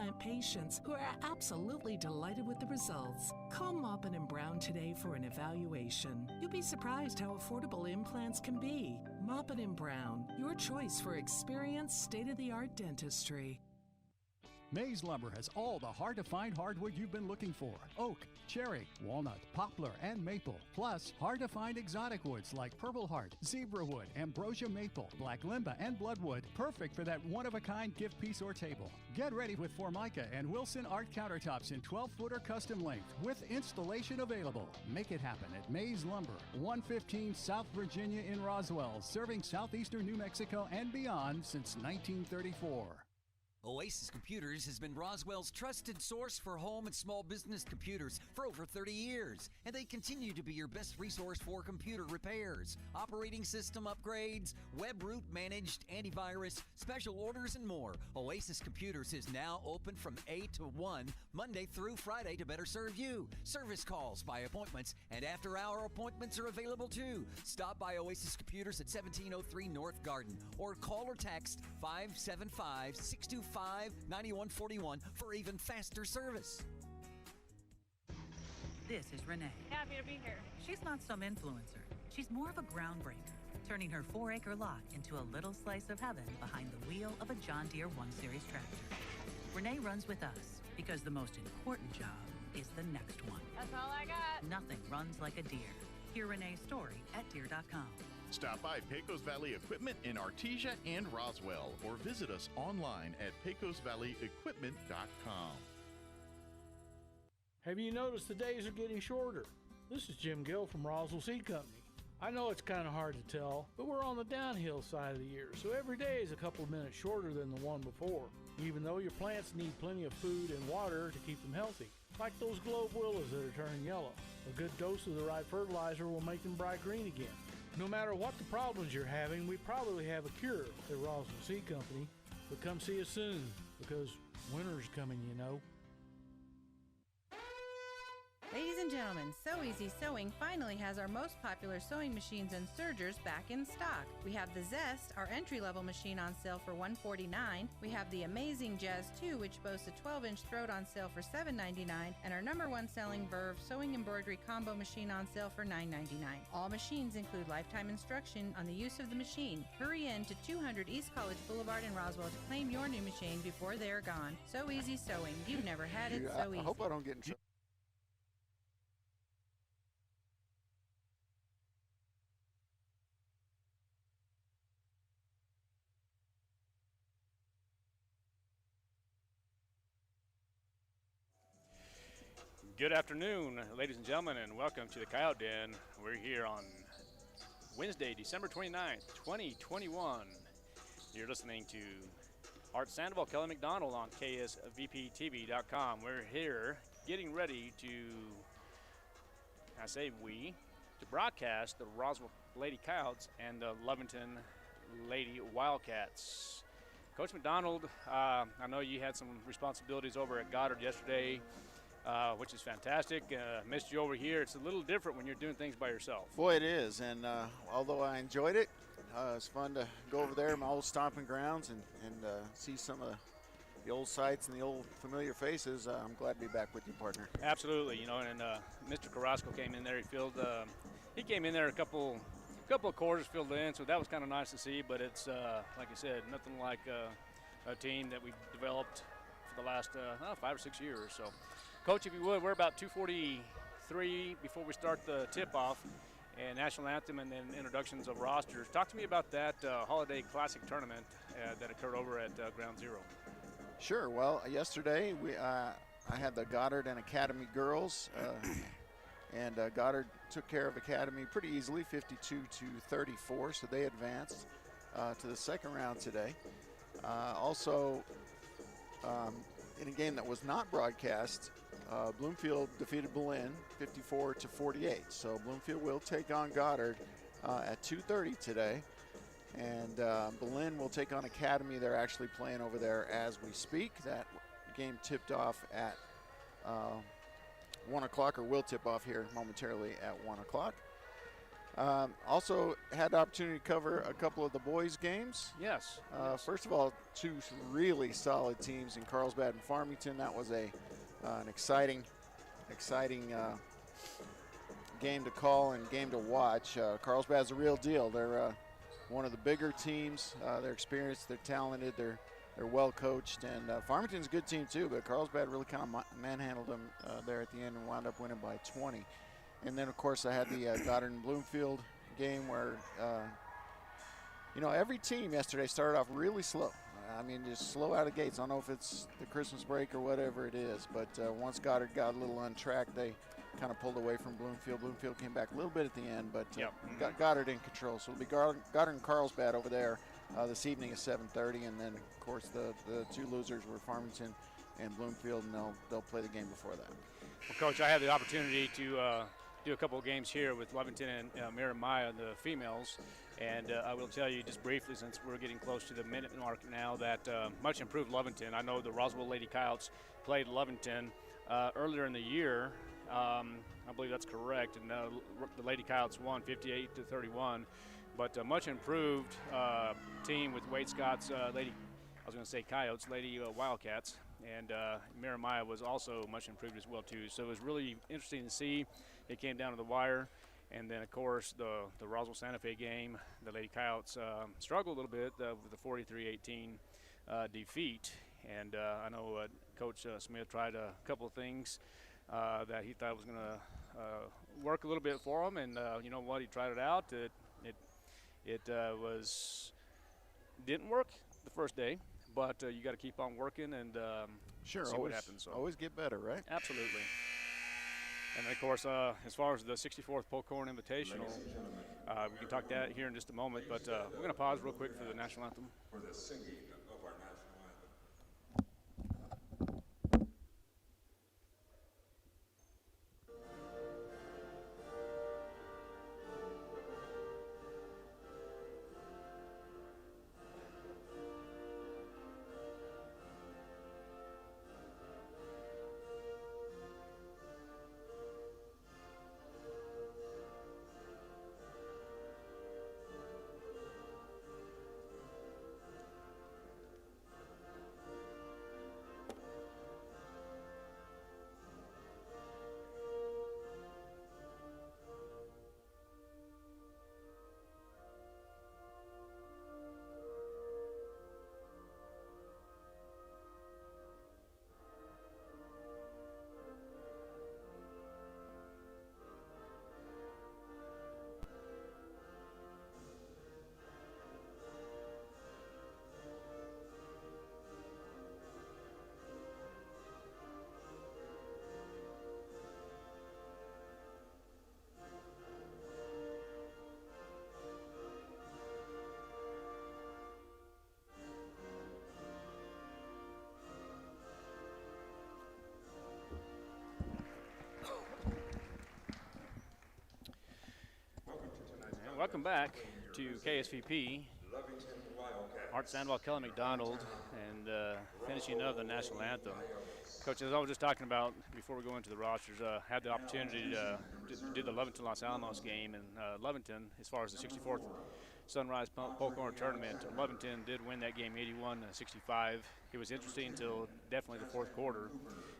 implant patients who are absolutely delighted with the results. Call Maupin & Brown today for an evaluation. You'll be surprised how affordable implants can be. Maupin & Brown, your choice for experienced, state-of-the-art dentistry. Mays Lumber has all the hard-to-find hardwood you've been looking for. Oak, cherry, walnut, poplar, and maple. Plus, hard-to-find exotic woods like purple heart, zebra wood, ambrosia maple, black limba, and bloodwood. Perfect for that one-of-a-kind gift piece or table. Get ready with Formica and Wilson Art countertops in 12-footer custom length with installation available. Make it happen at Mays Lumber, 115 South Virginia in Roswell, serving southeastern New Mexico and beyond since 1934. Oasis Computers has been Roswell's trusted source for home and small business computers for over 30 years, and they continue to be your best resource for computer repairs, operating system upgrades, web root managed antivirus, special orders, and more. Oasis Computers is now open from 8 to 1, Monday through Friday to better serve you. Service calls by appointments and after-hour appointments are available too. Stop by Oasis Computers at 1703 North Garden or call or text 575-625-9141 for even faster service. This is Renee. Happy to be here. She's not some influencer. She's more of a groundbreaker, turning her 4-acre lot into a little slice of heaven behind the wheel of a John Deere 1 Series tractor. Renee runs with us because the most important job is the next one. That's all I got. Nothing runs like a Deere. Hear Renee's story at Deere.com. Stop by Pecos Valley Equipment in Artesia and Roswell or visit us online at pecosvalleyequipment.com. Have you noticed the days are getting shorter? This is Jim Gill from Roswell Seed Company. I know it's kind of hard to tell, but we're on the downhill side of the year, so every day is a couple of minutes shorter than the one before, even though your plants need plenty of food and water to keep them healthy. Like those globe willows that are turning yellow. A good dose of the right fertilizer will make them bright green again. No matter what the problems you're having, we probably have a cure at Roswell Seed Company. But come see us soon, because winter's coming, you know. Ladies and gentlemen, So Easy Sewing finally has our most popular sewing machines and sergers back in stock. We have the Zest, our entry-level machine, on sale for $149. We have the Amazing Jazz 2, which boasts a 12-inch throat, on sale for $799, and our #1 selling Verve sewing embroidery combo machine on sale for $999. All machines include lifetime instruction on the use of the machine. Hurry in to 200 East College Boulevard in Roswell to claim your new machine before they're gone. So Easy Sewing. You've never had it so easy. I hope I don't get in trouble. Good afternoon, ladies and gentlemen, and welcome to the Coyote Den. We're here on Wednesday, December 29th, 2021. You're listening to Art Sandoval, Kelly McDonald on KSVPTV.com. We're here getting ready to, to broadcast the Roswell Lady Coyotes and the Lovington Lady Wildcats. Coach McDonald, I know you had some responsibilities over at Goddard yesterday, which is fantastic. Missed you over here. It's a little different when you're doing things by yourself. Boy, it is. And although I enjoyed it, it's fun to go over there, my old stomping grounds, and see some of the old sights and the old familiar faces. I'm glad to be back with you, partner. Absolutely. And Mr. Carrasco came in there. He came in there a couple of quarters filled in, so that was kind of nice to see. But it's, like I said, nothing like a team that we've developed for the last 5 or 6 years. So, Coach, if you would, we're about 2:43 before we start the tip-off and national anthem and then introductions of rosters. Talk to me about that Holiday Classic tournament that occurred over at Ground Zero. Sure. Well, yesterday I had the Goddard and Academy girls, and Goddard took care of Academy pretty easily, 52-34, so they advanced to the second round today. Also, in a game that was not broadcast, Bloomfield defeated Belen 54-48. So Bloomfield will take on Goddard at 2:30 today, and Belen will take on Academy. They're actually playing over there as we speak. That game tipped off at 1 o'clock, or will tip off here momentarily at 1 o'clock. Also had the opportunity to cover a couple of the boys' games. Yes. First of all, two really solid teams in Carlsbad and Farmington. That was an exciting game to call and game to watch. Carlsbad's a real deal. They're one of the bigger teams. They're experienced, they're talented, they're well coached, and Farmington's a good team too. But Carlsbad really kind of manhandled them there at the end and wound up winning by 20. And then of course I had the Goddard and Bloomfield game where every team yesterday started off really slow. I mean, just slow out of gates. I don't know if it's the Christmas break or whatever it is, but once Goddard got a little untracked, they kind of pulled away from Bloomfield. Bloomfield came back a little bit at the end, but got Goddard in control. So it'll be Goddard and Carlsbad over there this evening at 7:30, and then of course the two losers were Farmington and Bloomfield, and they'll play the game before that. Well, Coach, I had the opportunity to do a couple of games here with Lovington and Miramaya, the females, and I will tell you just briefly, since we're getting close to the minute mark now, that much improved Lovington. I know the Roswell Lady Coyotes played Lovington earlier in the year. I believe that's correct, and the Lady Coyotes won 58-31. But a much improved team with Wade Scott's Lady Wildcats, and Miramaya was also much improved as well too. So it was really interesting to see. It came down to the wire, and then of course the Roswell Santa Fe game, the Lady Coyotes struggled a little bit with the 43-18 defeat. And I know Coach Smith tried a couple of things that he thought was going to work a little bit for him, and you know what? He tried it out. It didn't work the first day, but you got to keep on working and see what happens. So. Always get better, right? Absolutely. And then, of course, as far as the 64th Polkhorn Invitational, we can talk that here in just a moment, but we're going to pause real quick for the national anthem. For the singing of our national anthem. Welcome back to KSVP. Art Sandoval, Kelly McDonald, and finishing up the national anthem. Coach, as I was just talking about before we go into the rosters, had the opportunity to do the Lovington Los Alamos game, and Lovington, as far as the 64th Sunrise Polkhorn Tournament, Lovington did win that game 81-65. It was interesting until definitely the fourth quarter.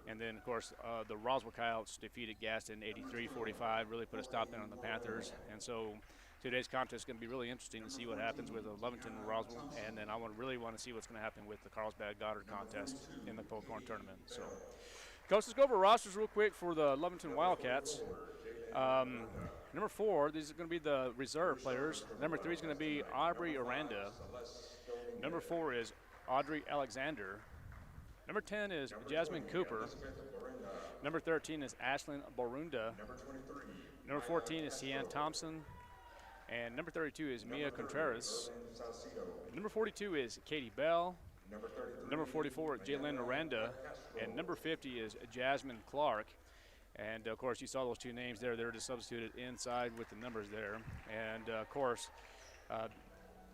And then, of course, the Roswell Coyotes defeated Gaston 83-45, really put a stop in on the Panthers. And so today's contest is going to be really interesting to see what happens with Lovington and Roswell. And then I really want to see what's going to happen with the Carlsbad-Goddard contest in the Polkhorn Tournament. So, Coach, let's go over rosters real quick for the Lovington Wildcats. Number 4, these are going to be the reserve players. Number 3 is going to be Aubrey Aranda. Number 4 is Audrey Alexander. Number 10 is Jasmine Cooper. Number 13 is Ashlyn Borunda. Number 14 is Cian Thompson. And number 32 is Mia Contreras. Number 42 is Katie Bell. Number 44 is Jalen Aranda. And number 50 is Jasmine Clark. And, of course, you saw those two names there. They're just substituted inside with the numbers there. And, of course,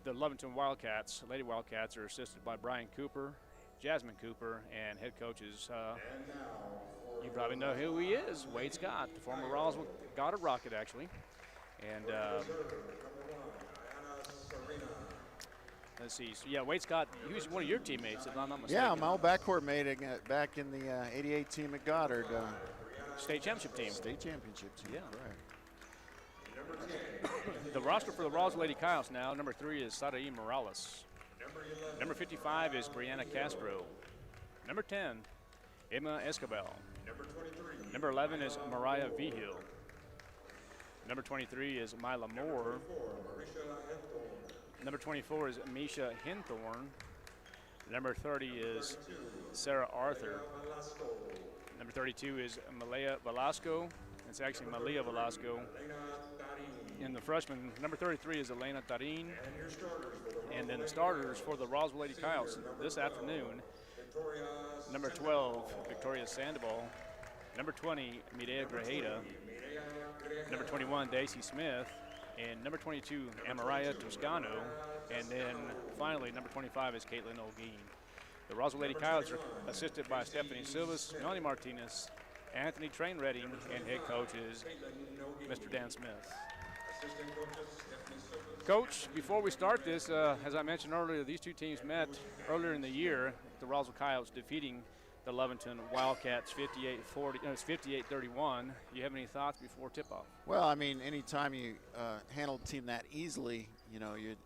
the Lovington Wildcats, Lady Wildcats, are assisted by Brian Cooper, Jasmine Cooper, and head coaches. You probably know who he is, Wade Scott, the former Roswell Goddard Rocket, actually. And let's see. So, yeah, Wade Scott, he was one of your teammates, if I'm not mistaken. Yeah, my old backcourt mate back in the 88 team at Goddard. State championship team. State championship team, yeah. Right. The roster for the Roswell Lady Coyotes now, number 3 is Saraí Morales. Number 55 is Brianna Castro. Number 10, Emma Escobar. Number 11 is Mariah Vigil. Number 23 is Mila Moore. Number 24 is Misha Hinthorn. Number 30 is Sarah Arthur. Number 32 is Malaya Velasco. It's actually Malia Velasco. And the freshman, number 33 is Elena Tarin. And then the starters for the Roswell Lady Coyotes this afternoon, number 12, Victoria Sandoval. Number 20, Mireya Grajeda. Number 21, Daisy Smith. And number 22, Amaraya Toscano. And then finally, number 25 is Caitlin Olguin. The Roswell Lady Coyotes are assisted by Stephanie Silvas, Melanie Martinez, Anthony Train Redding, and head coach is Mr. Dan Smith. Coach, before we start this, as I mentioned earlier, these two teams met earlier in the year. The Roswell Coyotes defeating the Lovington Wildcats 58-31. You have any thoughts before tip-off? Well, I mean, anytime you handle a team that easily, you know, you're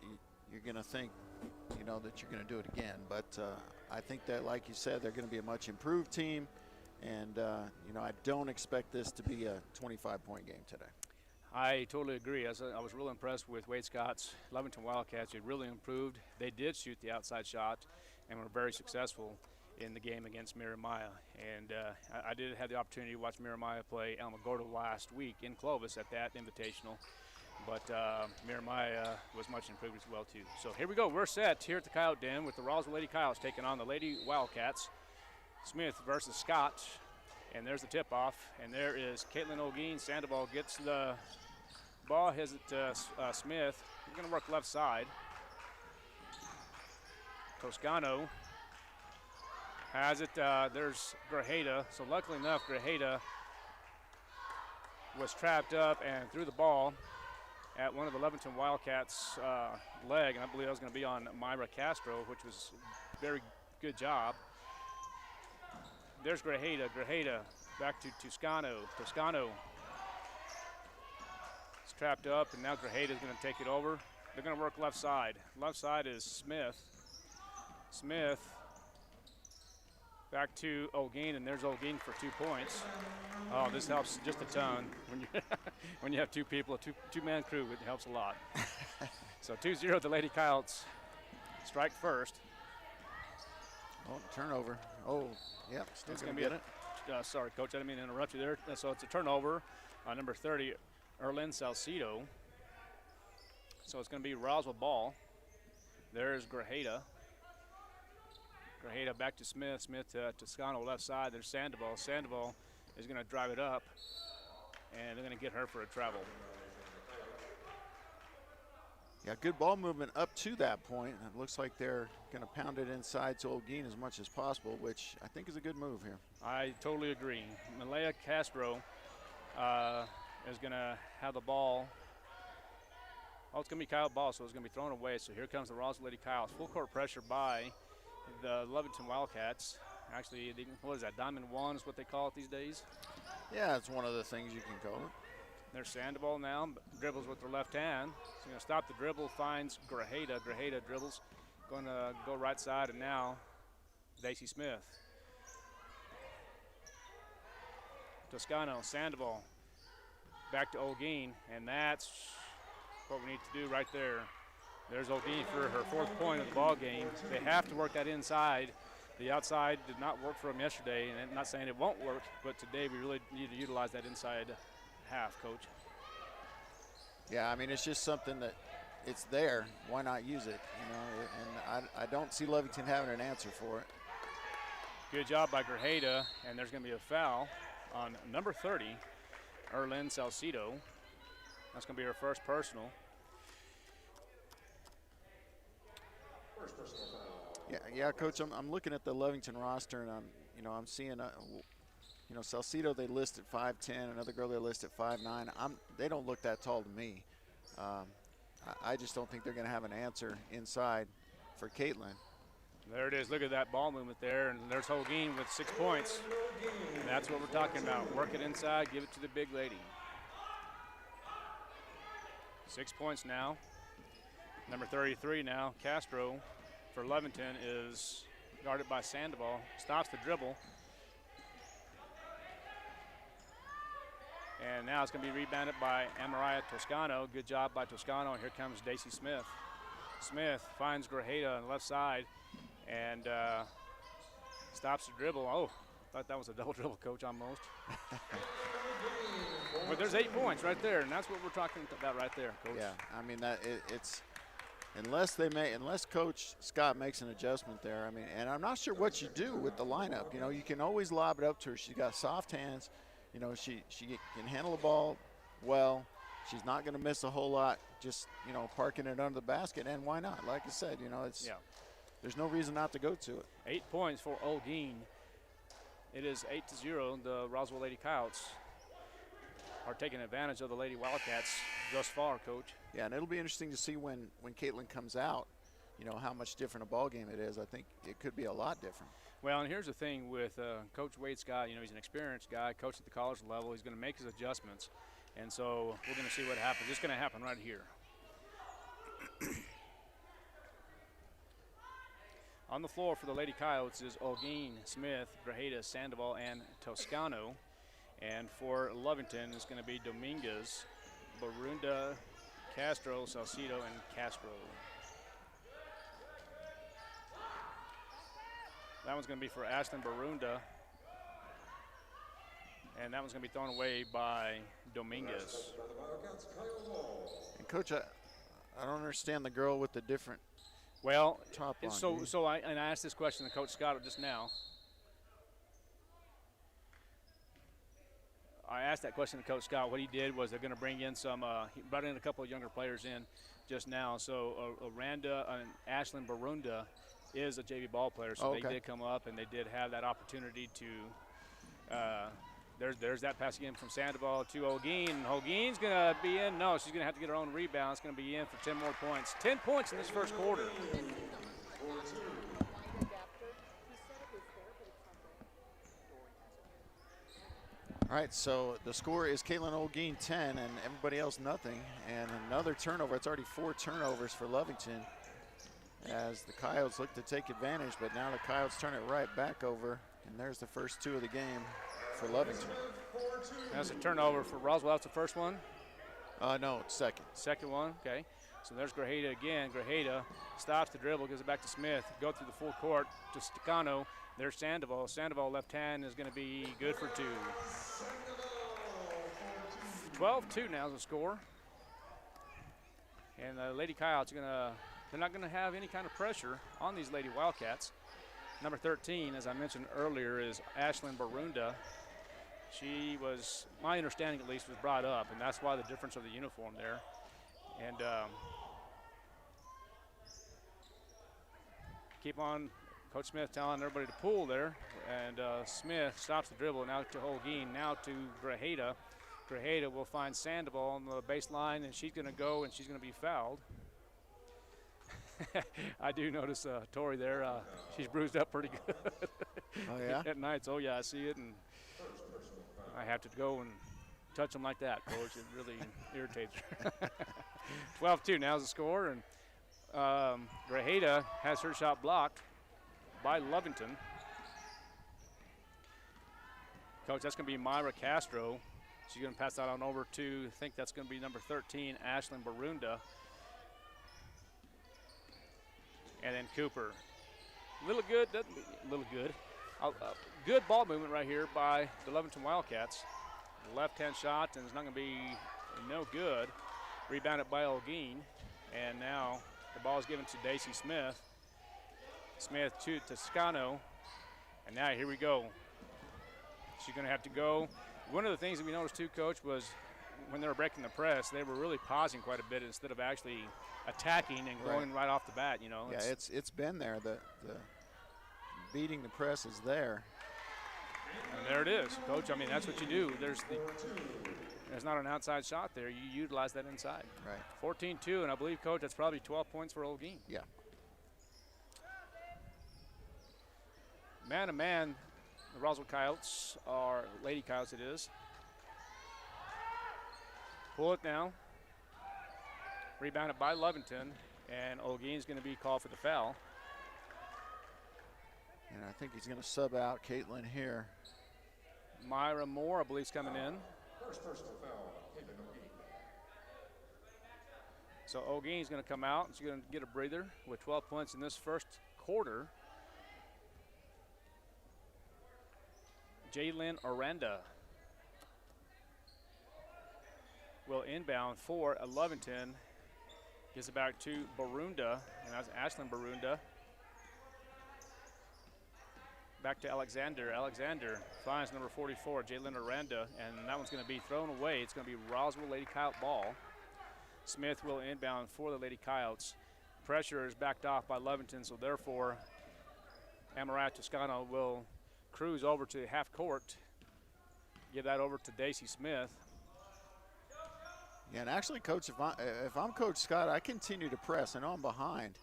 going to think, you know, that you're going to do it again. But I think that, like you said, they're going to be a much improved team. And, you know, I don't expect this to be a 25-point game today. I totally agree. I was real impressed with Wade Scott's Lovington Wildcats. They really improved. They did shoot the outside shot and were very successful in the game against Miramaya. And I did have the opportunity to watch Miramaya play Alamogordo last week in Clovis at that invitational. But Miramaya was much improved as well, too. So here we go. We're set here at the Coyote Den with the Roswell Lady Coyotes taking on the Lady Wildcats. Smith versus Scott. And there's the tip-off. And there is Caitlin Olguin. Sandoval gets the ball. Has it Smith. He's going to work left side. Toscano has it. There's Grajeda. So luckily enough, Grajeda was trapped up and threw the ball at one of the Lovington Wildcats' leg. And I believe that was going to be on Myra Castro, which was a very good job. There's Grajeda. Grajeda back to Toscano. Toscano is trapped up, and now Grajeda is going to take it over. They're going to work left side. Left side is Smith. Smith back to Olguin, and there's Olguin for 2 points. Oh, this helps just a ton. When you have two people, a two-man crew, it helps a lot. So 2-0, the Lady Coyotes strike first. Oh, turnover. Oh, yep, still It's going to get it. Sorry, Coach, I didn't mean to interrupt you there. So it's a turnover on number 30, Erlyn Salcido. So it's going to be Roswell ball. There's Grajeda. Grajeda back to Smith. Smith to Toscano left side. There's Sandoval. Sandoval is going to drive it up, and they're going to get her for a travel. Yeah, good ball movement up to that point. It looks like they're going to pound it inside to Olguin as much as possible, which I think is a good move here. I totally agree. Malaya Castro is going to have the ball. Oh, it's going to be Coyote ball, so it's going to be thrown away. So here comes the Roswell Lady Coyotes. Full court pressure by the Lovington Wildcats. Actually, what is that, Diamond One is what they call it these days? Yeah, it's one of the things you can call it. There's Sandoval now, dribbles with their left hand. He's going to stop the dribble, finds Grajeda. Grajeda dribbles, going to go right side, and now Daisy Smith. Toscano, Sandoval, back to Olguin, and that's what we need to do right there. There's Olguin for her 4th point of the ball game. They have to work that inside. The outside did not work for them yesterday, and I'm not saying it won't work, but today we really need to utilize that inside half, Coach. Yeah, I mean, it's just something that it's there. Why not use it? You know, and I don't see Lovington having an answer for it. Good job by Grajeda, and there's going to be a foul on number 30, Erlyn Salcido. That's going to be her first personal. Yeah, Coach. I'm looking at the Lovington roster, and I'm seeing You know, Salcido, they list at 5'10", another girl they list at 5'9". They don't look that tall to me. I just don't think they're going to have an answer inside for Caitlin. There it is. Look at that ball movement there. And there's Holguin with 6 points. And that's what we're talking about. Work it inside, give it to the big lady. 6 points now. Number 33 now, Castro for Lovington is guarded by Sandoval. Stops the dribble. And now it's going to be rebounded by Amaria Toscano. Good job by Toscano. And here comes Daisy Smith. Smith finds Grajeda on the left side and stops the dribble. Oh, thought that was a double dribble, Coach, almost. But there's 8 points right there, and that's what we're talking about right there, Coach. Yeah, I mean it's unless Coach Scott makes an adjustment there. I mean, and I'm not sure what you do with the lineup. You know, you can always lob it up to her. She's got soft hands. You know, she can handle the ball well. She's not going to miss a whole lot. Just, you know, parking it under the basket, and why not? Like I said, you know, there's no reason not to go to it. 8 points for Holguin. It is 8-0. The Roswell Lady Coyotes are taking advantage of the Lady Wildcats thus far, Coach. Yeah, and it'll be interesting to see when Caitlin comes out, you know, how much different a ball game it is. I think it could be a lot different. Well, and here's the thing with Coach Wade Scott. You know, he's an experienced guy, coached at the college level. He's going to make his adjustments. And so we're going to see what happens. It's going to happen right here. On the floor for the Lady Coyotes is Holguin, Smith, Grajeda, Sandoval, and Toscano. And for Lovington is going to be Dominguez, Barunda, Castro, Salcido, and Castro. That one's going to be for Ashlyn Barunda. And that one's going to be thrown away by Dominguez. And Coach, I don't understand the girl with the different top line. So I asked this question to Coach Scott just now. I asked that question to Coach Scott. What he did was they're going to bring in he brought in a couple of younger players in just now. So Aranda and Ashlyn Barunda is a JV ball player. So they did come up and they did have that opportunity to there's that pass again from Sandoval to Holguin. Holguin's going to be in. No, she's going to have to get her own rebound. It's going to be in for 10 more points. 10 points in this first quarter. All right, so the score is Caitlin Holguin 10 and everybody else nothing. And another turnover. It's already 4 turnovers for Lovington as the Coyotes look to take advantage, but now the Coyotes turn it right back over. And there's the first 2 of the game for Lovington. That's a turnover for Roswell. That's the first one? No, second. Second one, okay. So there's Grajeda again. Grajeda stops the dribble, gives it back to Smith. Go through the full court to Stacano. There's Sandoval. Sandoval left hand is going to be good for 2. 12-2 now is the score. And the Lady Coyotes they're not going to have any kind of pressure on these Lady Wildcats. Number 13, as I mentioned earlier, is Ashlyn Barunda. She was, my understanding at least, was brought up, and that's why the difference of the uniform there. And keep on, Coach Smith telling everybody to pull there. And Smith stops the dribble now to Holguin, now to Grajeda. Grajeda will find Sandoval on the baseline, and she's going to go, and she's going to be fouled. I do notice Tori there. She's bruised up pretty good. Oh, yeah? At nights. Oh, yeah, I see it, and I have to go and touch them like that, Coach. It really irritates her. 12-2 now's the score, and Grajeda has her shot blocked by Lovington. Coach, that's going to be Myra Castro. She's going to pass that on over to, I think that's going to be number 13, Ashlyn Barunda. And then Cooper. Little good. Good ball movement right here by the Lovington Wildcats. Left-hand shot, and it's not going to be no good. Rebounded by Holguin. And now the ball is given to Daisy Smith. Smith to Toscano. And now here we go. She's going to have to go. One of the things that we noticed too, Coach, was when they were breaking the press, they were really pausing quite a bit instead of actually attacking and going right off the bat, you know. Yeah, it's been there. The beating the press is there. And there it is, Coach. I mean, that's what you do. There's not an outside shot there. You utilize that inside. Right. 14-2, and I believe, Coach, that's probably 12 points for Olguin. Yeah. Man-to-man, the Roswell Coyotes are Lady Coyotes. It is. Pull it now. Rebounded by Lovington, and Olguin's going to be called for the foul. And I think he's going to sub out Caitlin here. Myra Moore, I believe, is coming in. First personal foul, Caitlin Olguin. So Olguin's going to come out, and she's going to get a breather with 12 points in this first quarter. Jaylyn Aranda will inbound for Lovington. Gives it back to Barunda, and that's Ashlyn Barunda. Back to Alexander. Alexander finds number 44, Jaylyn Aranda, and that one's going to be thrown away. It's going to be Roswell Lady Coyote ball. Smith will inbound for the Lady Coyotes. Pressure is backed off by Lovington, so therefore Amarat Toscano will cruise over to half court. Give that over to Daisy Smith. Yeah, and actually, Coach, if I'm Coach Scott, I continue to press. I know I'm behind,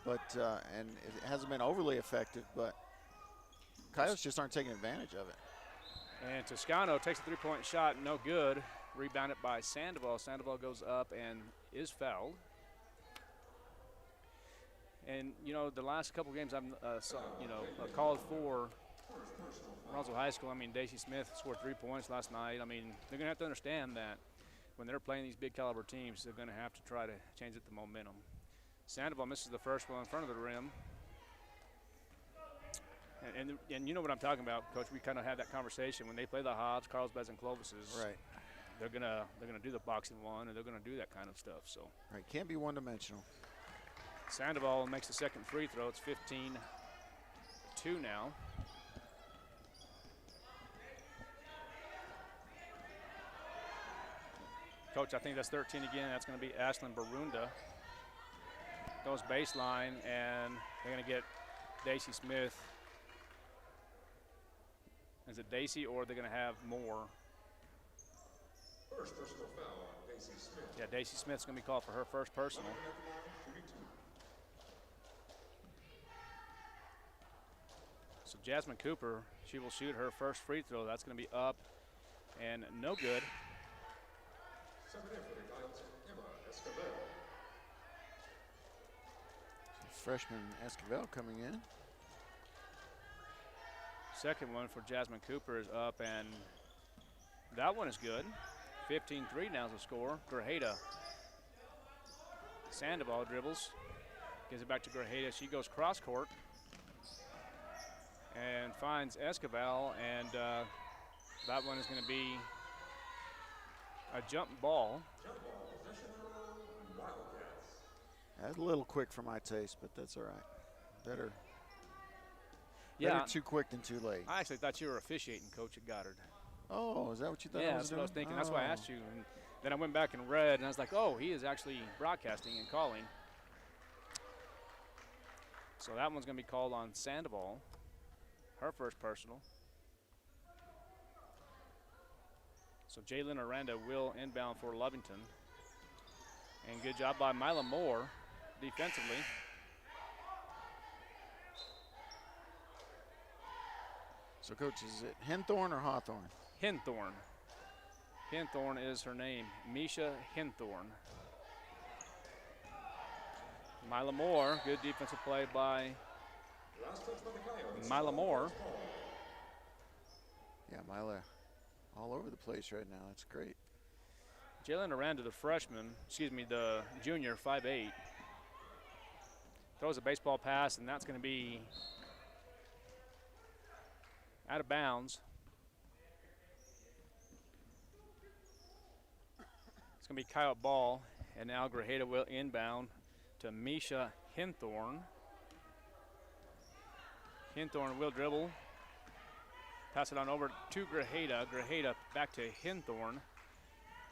but and it hasn't been overly effective, but Coyotes just aren't taking advantage of it. And Toscano takes a three-point shot, no good. Rebounded by Sandoval. Sandoval goes up and is fouled. And, you know, the last couple games I've called for Roswell High School. I mean, Daisy Smith scored 3 points last night. I mean, they're going to have to understand that when they're playing these big caliber teams, they're going to have to try to change the momentum. Sandoval misses the first one in front of the rim. And you know what I'm talking about, Coach. We kind of had that conversation when they play the Hobbs, Carlsbads, and Clovises. Right. They're gonna do the boxing one, and they're gonna do that kind of stuff. So. Right. Can't be one-dimensional. Sandoval makes the second free throw. It's 15-2 now. Coach, I think that's 13 again. That's going to be Ashlyn Barunda. Goes baseline, and they're going to get Daisy Smith. Is it Daisy, or they're going to have more? First personal foul on Daisy Smith. Yeah, Daisy Smith's going to be called for her first personal. So Jasmine Cooper, she will shoot her first free throw. That's going to be up and no good. Freshman Esquivel coming in. Second one for Jasmine Cooper is up, and that one is good. 15-3 now is the score. Grajeda. Sandoval dribbles. Gives it back to Grajeda. She goes cross court and finds Esquivel, and that one is going to be a jump ball. That's a little quick for my taste, but that's all right. Better too quick than too late. I actually thought you were officiating, Coach, at Goddard. Oh, is that what you thought? Yeah, that's what I was thinking. That's why I asked you. And then I went back and read, and I was like, oh, he is actually broadcasting and calling. So that one's going to be called on Sandoval, her first personal. So Jaylyn Aranda will inbound for Lovington. And good job by Mila Moore defensively. So, Coach, is it Henthorne or Hawthorne? Henthorne. Henthorne is her name, Misha Henthorne. Mila Moore, good defensive play by Mila Moore. Yeah, Mila all over the place right now. That's great. Jaylyn Aranda, the junior, 5'8". Throws a baseball pass, and that's going to be out of bounds. It's going to be Coyote ball, and now Grajeda will inbound to Misha Henthorne. Henthorne will dribble. Pass it on over to Grajeda. Grajeda back to Henthorne.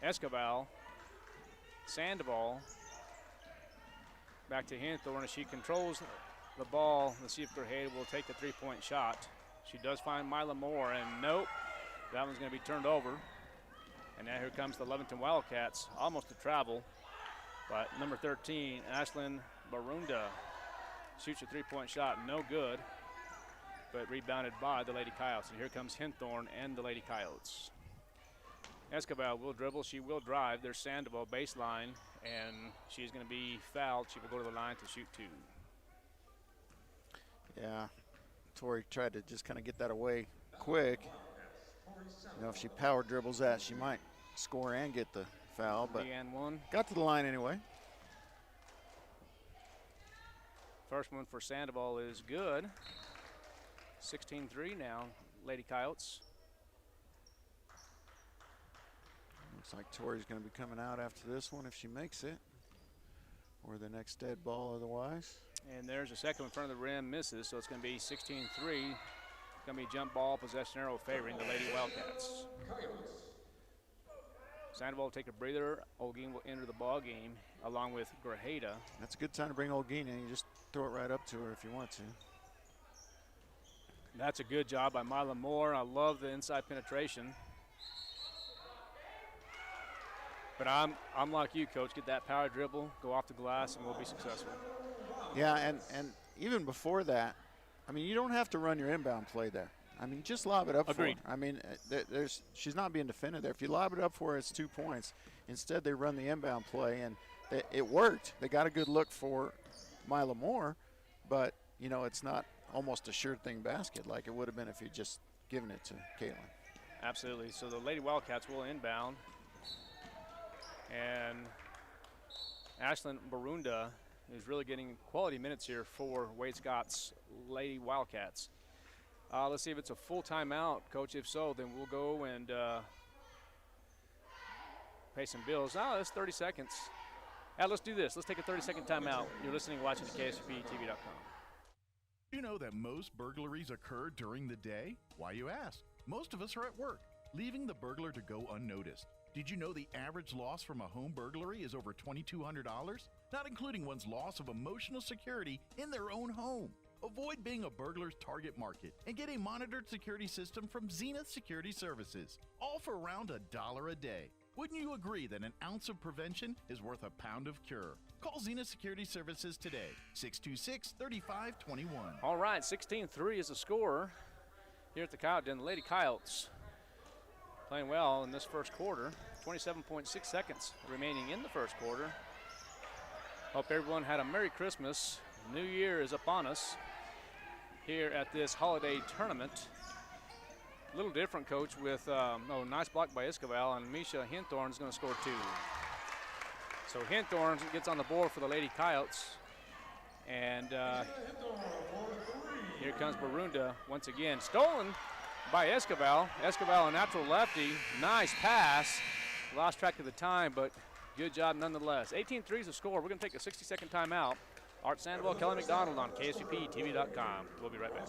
Esquivel, Sandoval, back to Henthorne as she controls the ball. Let's see if Grajeda will take the three-point shot. She does find Mila Moore, and nope, that one's going to be turned over. And now here comes the Lovington Wildcats, almost to travel. But number 13, Ashlyn Barunda, shoots a three-point shot, no good, but rebounded by the Lady Coyotes. And here comes Hinthorn and the Lady Coyotes. Escobar will dribble, she will drive. There's Sandoval baseline, and she's going to be fouled. She will go to the line to shoot 2. Yeah, Tori tried to just kind of get that away quick. You know, if she power dribbles that, she might score and get the foul, but got to the line anyway. First one for Sandoval is good. 16-3 now, Lady Coyotes. Looks like Tori's going to be coming out after this one if she makes it, or the next dead ball otherwise. And there's a second in front of the rim, misses, so it's going to be 16-3. Going to be jump ball, possession arrow favoring the Lady Wildcats. Sandoval will take a breather. Olguin will enter the ball game along with Grajeda. That's a good time to bring Olguin in. You just throw it right up to her if you want to. That's a good job by Mila Moore. I love the inside penetration. But I'm like you, Coach. Get that power dribble, go off the glass, and we'll be successful. Yeah, and even before that, I mean, you don't have to run your inbound play there. I mean, just lob it up Agreed. for her. I mean, she's not being defended there. If you lob it up for her, it's 2 points. Instead, they run the inbound play, and it worked. They got a good look for Mila Moore, but, you know, it's not almost a sure thing basket like it would have been if you'd just given it to Caitlin. Absolutely. So the Lady Wildcats will inbound. And Ashlyn Barunda is really getting quality minutes here for Wade Scott's Lady Wildcats. Let's see if it's a full timeout, Coach. If so, then we'll go and pay some bills. Oh, that's 30 seconds. Yeah, let's do this. Let's take a 30-second timeout. You're listening and watching to KSVPTV.com. You know that most burglaries occur during the day? Why, you ask? Most of us are at work, leaving the burglar to go unnoticed. Did you know the average loss from a home burglary is over $2,200? Not including one's loss of emotional security in their own home. Avoid being a burglar's target market and get a monitored security system from Zenith Security Services, all for around $1 a day. Wouldn't you agree that an ounce of prevention is worth a pound of cure? Call Zenith Security Services today, 626-3521. All right, 16-3 is the score here at the Coyote Den. The Lady Coyotes playing well in this first quarter. 27.6 seconds remaining in the first quarter. Hope everyone had a Merry Christmas. New Year is upon us here at this holiday tournament. A little different, Coach, with nice block by Escobar, and Misha Hinthorn is going to score 2. So Hinthorn gets on the board for the Lady Coyotes. And here comes Barunda once again. Stolen by Escobar. Escobar, a natural lefty. Nice pass. Lost track of the time, but good job nonetheless. 18-3 is the score. We're going to take a 60-second timeout. Art Sandoval, Kelly McDonald on KSVPTV.com. We'll be right back.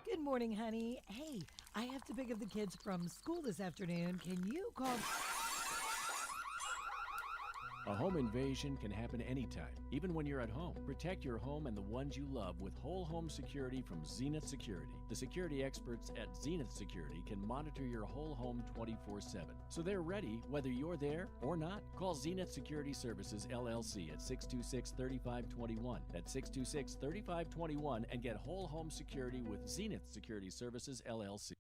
Good morning, honey. Hey, I have to pick up the kids from school this afternoon. Can you call? A home invasion can happen anytime, even when you're at home. Protect your home and the ones you love with whole home security from Zenith Security. The security experts at Zenith Security can monitor your whole home 24/7. So they're ready whether you're there or not. Call Zenith Security Services LLC at 626-3521. That's 626-3521 and get whole home security with Zenith Security Services LLC.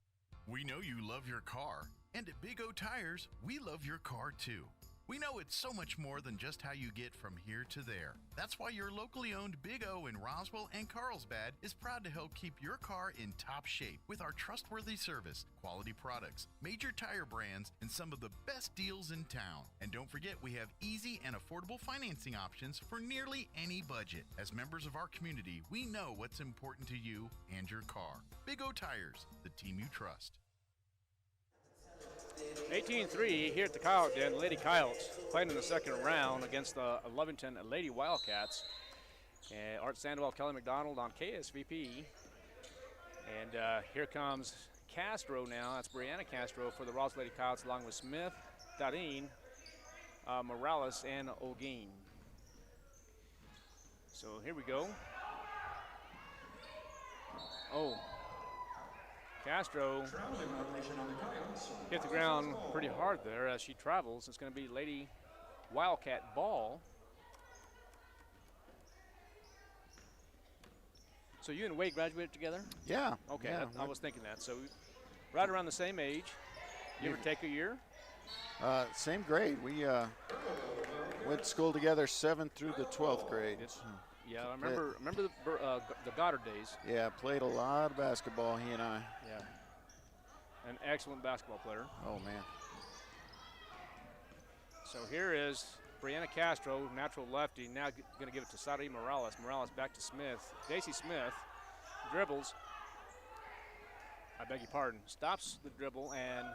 We know you love your car, and at Big O Tires, we love your car too. We know it's so much more than just how you get from here to there. That's why your locally owned Big O in Roswell and Carlsbad is proud to help keep your car in top shape with our trustworthy service, quality products, major tire brands, and some of the best deals in town. And don't forget, we have easy and affordable financing options for nearly any budget. As members of our community, we know what's important to you and your car. Big O Tires, the team you trust. 18-3 here at the Coyote Den. Lady Coyotes playing in the second round against the Lovington Lady Wildcats. Art Sandoval, Kelly McDonald on KSVP. And here comes Castro now. That's Brianna Castro for the Ross Lady Coyotes, along with Smith, Darin, Morales, and Olguin. So here we go. Oh, Castro hit the ground pretty hard there as she travels. It's going to be Lady Wildcat ball. So you and Wade graduated together? Yeah. Okay, yeah. I was thinking that. So right around the same age. Give or take a year? Same grade. We went to school together 7th through the 12th grade. Yeah, I remember the Goddard days. Yeah, played a lot of basketball, he and I. Yeah. An excellent basketball player. Oh, man. So here is Brianna Castro, natural lefty, now going to give it to Sari Morales. Morales back to Smith. Daisy Smith dribbles. I beg your pardon. Stops the dribble and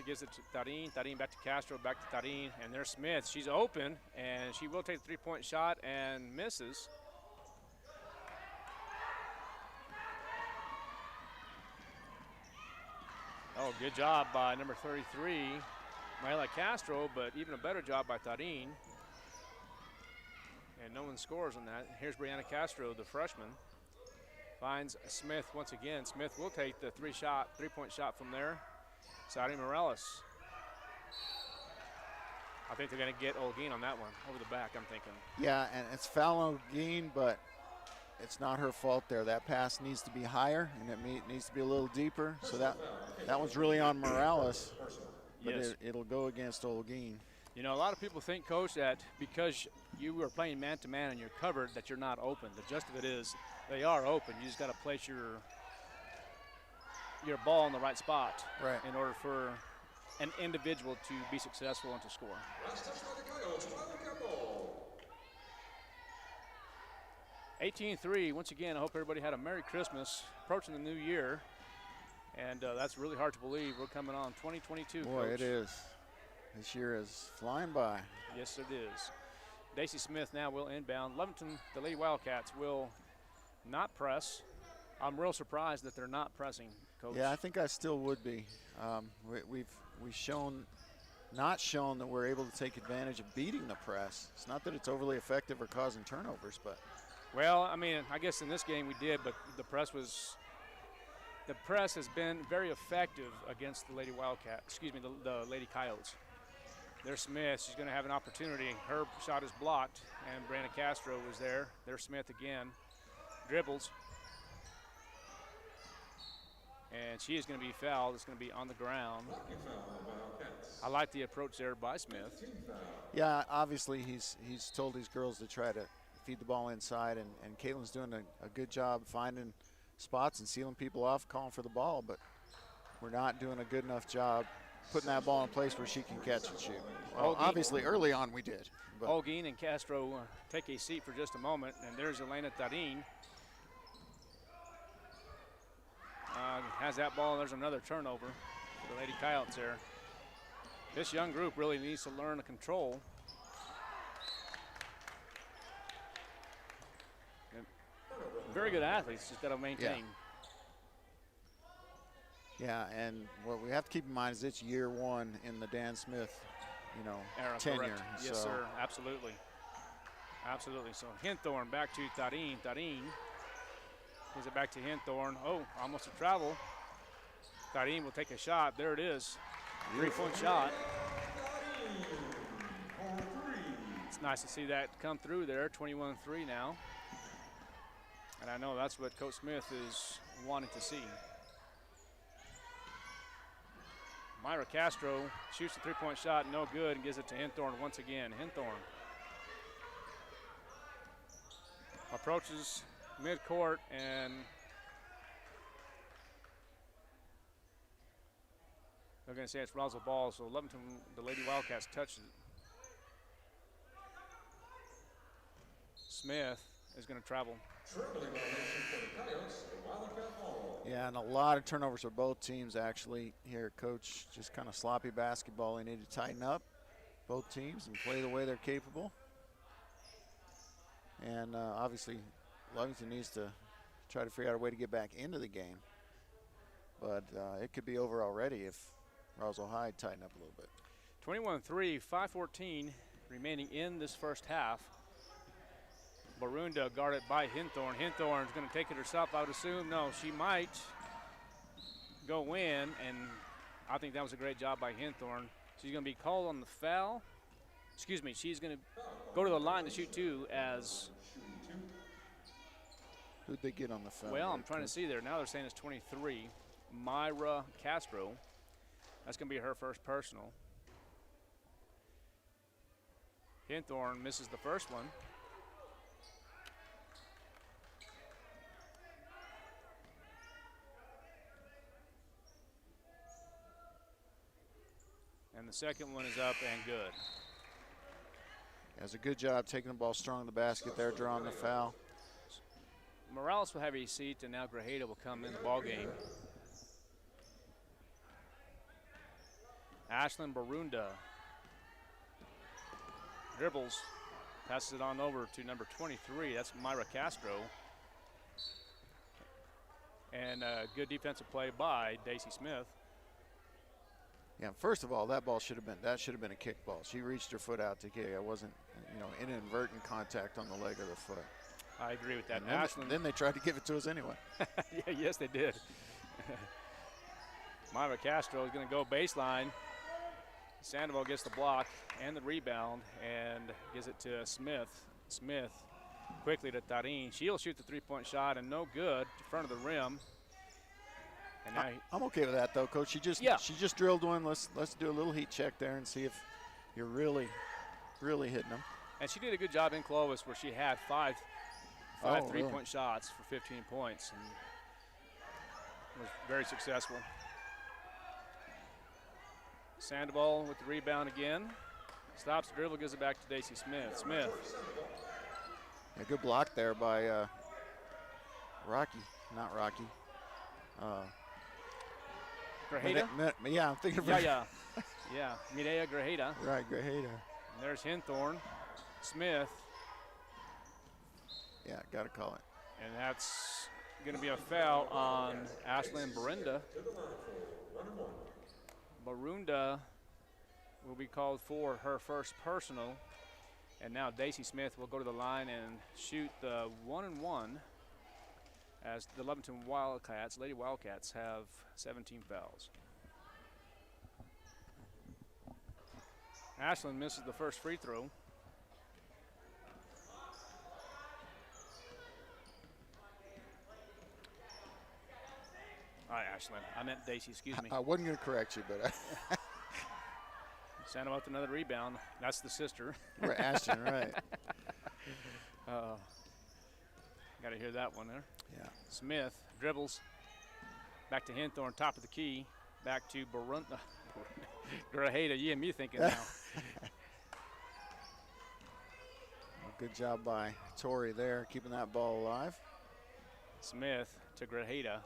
gives it to Tarin. Tarin back to Castro, back to Tarin. And there's Smith. She's open, and she will take the three-point shot and misses. Oh, good job by number 33, Myla Castro, but even a better job by Tarin. And no one scores on that. Here's Brianna Castro, the freshman. Finds Smith once again. Smith will take the three-point shot from there. Sari Morales. I think they're going to get Olguin on that one, over the back, I'm thinking. Yeah, and it's foul Olguin, but it's not her fault there. That pass needs to be higher, and it needs to be a little deeper. So that was really on Morales, but yes. It'll go against Olguin. You know, a lot of people think, Coach, that because you were playing man-to-man and you're covered, that you're not open. The gist of it is they are open. You just got to place your ball in the right spot in order for an individual to be successful and to score. 18-3, once again, I hope everybody had a Merry Christmas, approaching the new year. And that's really hard to believe. We're coming on 2022, Boy, Coach. it is. This year is flying by. Yes, it is. Daisy Smith now will inbound. Lovington, the Lady Wildcats, will not press. I'm real surprised that they're not pressing, Coach. Yeah, I think I still would be. We've not shown that we're able to take advantage of beating the press. It's not that it's overly effective or causing turnovers, but. Well, I mean, I guess in this game we did, but the press has been very effective against the Lady the Lady Coyotes. There's Smith. She's going to have an opportunity. Her shot is blocked, and Brandon Castro was there. There's Smith again. Dribbles. And she is going to be fouled. It's going to be on the ground. I like the approach there by Smith. Yeah, obviously he's told these girls to try to feed the ball inside, and Caitlin's doing a good job finding spots and sealing people off, calling for the ball, but we're not doing a good enough job putting that ball in place where she can catch and shoot. Well, obviously early on we did. Olguin and Castro take a seat for just a moment, and there's Elena Tarin. Has that ball, and there's another turnover for the Lady Coyotes there. This young group really needs to learn to control. And very good athletes, just got to maintain. Yeah, and what we have to keep in mind is it's year one in the Dan Smith, era, tenure. Correct. Yes, sir, absolutely. Absolutely. So Hinthorn back to Tarin. Tarin gives it back to Hinthorn. Oh, almost a travel. Tarin will take a shot. There it is. Three-point shot. It's nice to see that come through there. 21-3 now. And I know that's what Coach Smith is wanting to see. Myra Castro shoots the three-point shot, no good, and gives it to Hinthorn once again. Hinthorn approaches midcourt, and they're going to say it's Roswell ball, so Lovington, the Lady Wildcats, touches it. Smith is going to travel. Yeah, and a lot of turnovers for both teams actually here, Coach. Just kind of sloppy basketball. They need to tighten up, both teams, and play the way they're capable. And obviously, Lovington needs to try to figure out a way to get back into the game. But it could be over already if Roswell High tighten up a little bit. 21-3, 5:14 remaining in this first half. Barunda guarded by Hinthorn. Hinthorn's going to take it herself, I would assume. No, she might. go in, and I think that was a great job by Hinthorn. She's going to be called on the foul. Excuse me, she's going to go to the line to shoot 2 as. Who'd they get on the foul? Well, I'm trying to see there. Now they're saying it's 23. Myra Castro. That's going to be her first personal. Hinthorn misses the first one. And the second one is up and good. Has a good job taking the ball strong in the basket there, drawing the foul. Morales will have a seat, and now Grajeda will come in the ball game. Ashlyn Barunda dribbles, passes it on over to number 23. That's Myra Castro. And good defensive play by Daisy Smith. Yeah, first of all, that should have been a kickball. She reached her foot out to kick. It wasn't, inadvertent contact on the leg of the foot. I agree with that. Then they tried to give it to us anyway. Yeah, yes, they did. Myra Castro is going to go baseline. Sandoval gets the block and the rebound and gives it to Smith. Smith quickly to Tarin. She'll shoot the three-point shot and no good in front of the rim. And now I'm okay with that though, Coach. She just drilled one. Let's do a little heat check there and see if you're really hitting them. And she did a good job in Clovis where she had five three-point shots for 15 points and was very successful. Sandoval with the rebound again. Stops the dribble, gives it back to Daisy Smith. Smith. A good block there by Rocky, not Rocky. Grajeda? Yeah, I'm thinking of Yeah, Mireya Grajeda. Right, Grajeda. And there's Hinthorn. Smith. Yeah, got to call it. And that's going to be a foul on Ashlyn Barunda. Barunda will be called for her first personal. And now Daisy Smith will go to the line and shoot the 1-and-1 as the Lovington Lady Wildcats have 17 fouls. Ashlyn misses the first free throw. All right, Ashlyn. I meant Daisy, excuse me. I wasn't going to correct you, but Send him up to another rebound. That's the sister. We're Ashton, right. Got to hear that one there. Yeah. Smith dribbles. Back to Hinthorn, top of the key. Back to Barunda. Grajeda, you and me thinking now. Good job by Tori there, keeping that ball alive. Smith to Grajeda.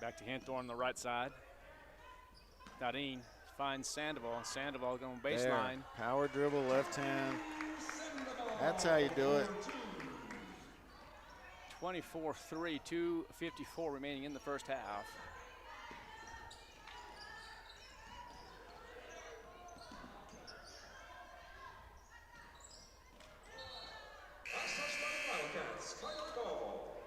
Back to Hinthorn on the right side. Darin finds Sandoval. Sandoval going baseline. There. Power dribble, left hand. That's how you do it. 24-3, 2:54 remaining in the first half.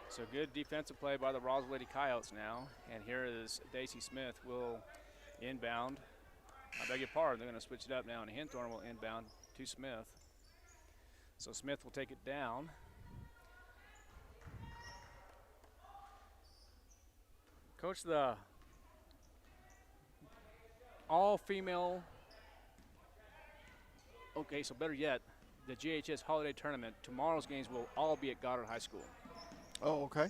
So good defensive play by the Roswell Lady Coyotes now. And here is Daisy Smith will inbound. I beg your pardon, they're going to switch it up now, and Hinthorn will inbound to Smith. So Smith will take it down. Coach, the all-female, okay, so better yet, the GHS Holiday Tournament, tomorrow's games will all be at Goddard High School. Oh, okay.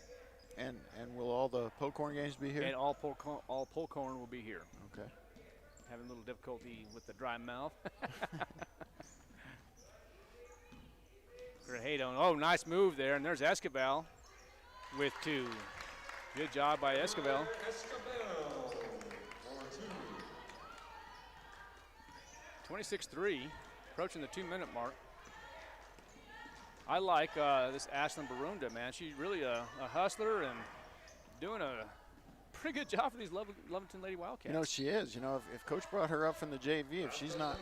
And will all the Pocorn games be here? And all Pocorn will be here. Okay. Having a little difficulty with the dry mouth. Grajeda, oh, nice move there, and there's Escobar with two. Good job by Escobar. 26-3, approaching the 2-minute mark. I like this Ashlyn Barunda, man. She's really a hustler and doing a pretty good job for these Lovington Lady Wildcats. You know, she is. You know, if Coach brought her up from the JV, if she's not,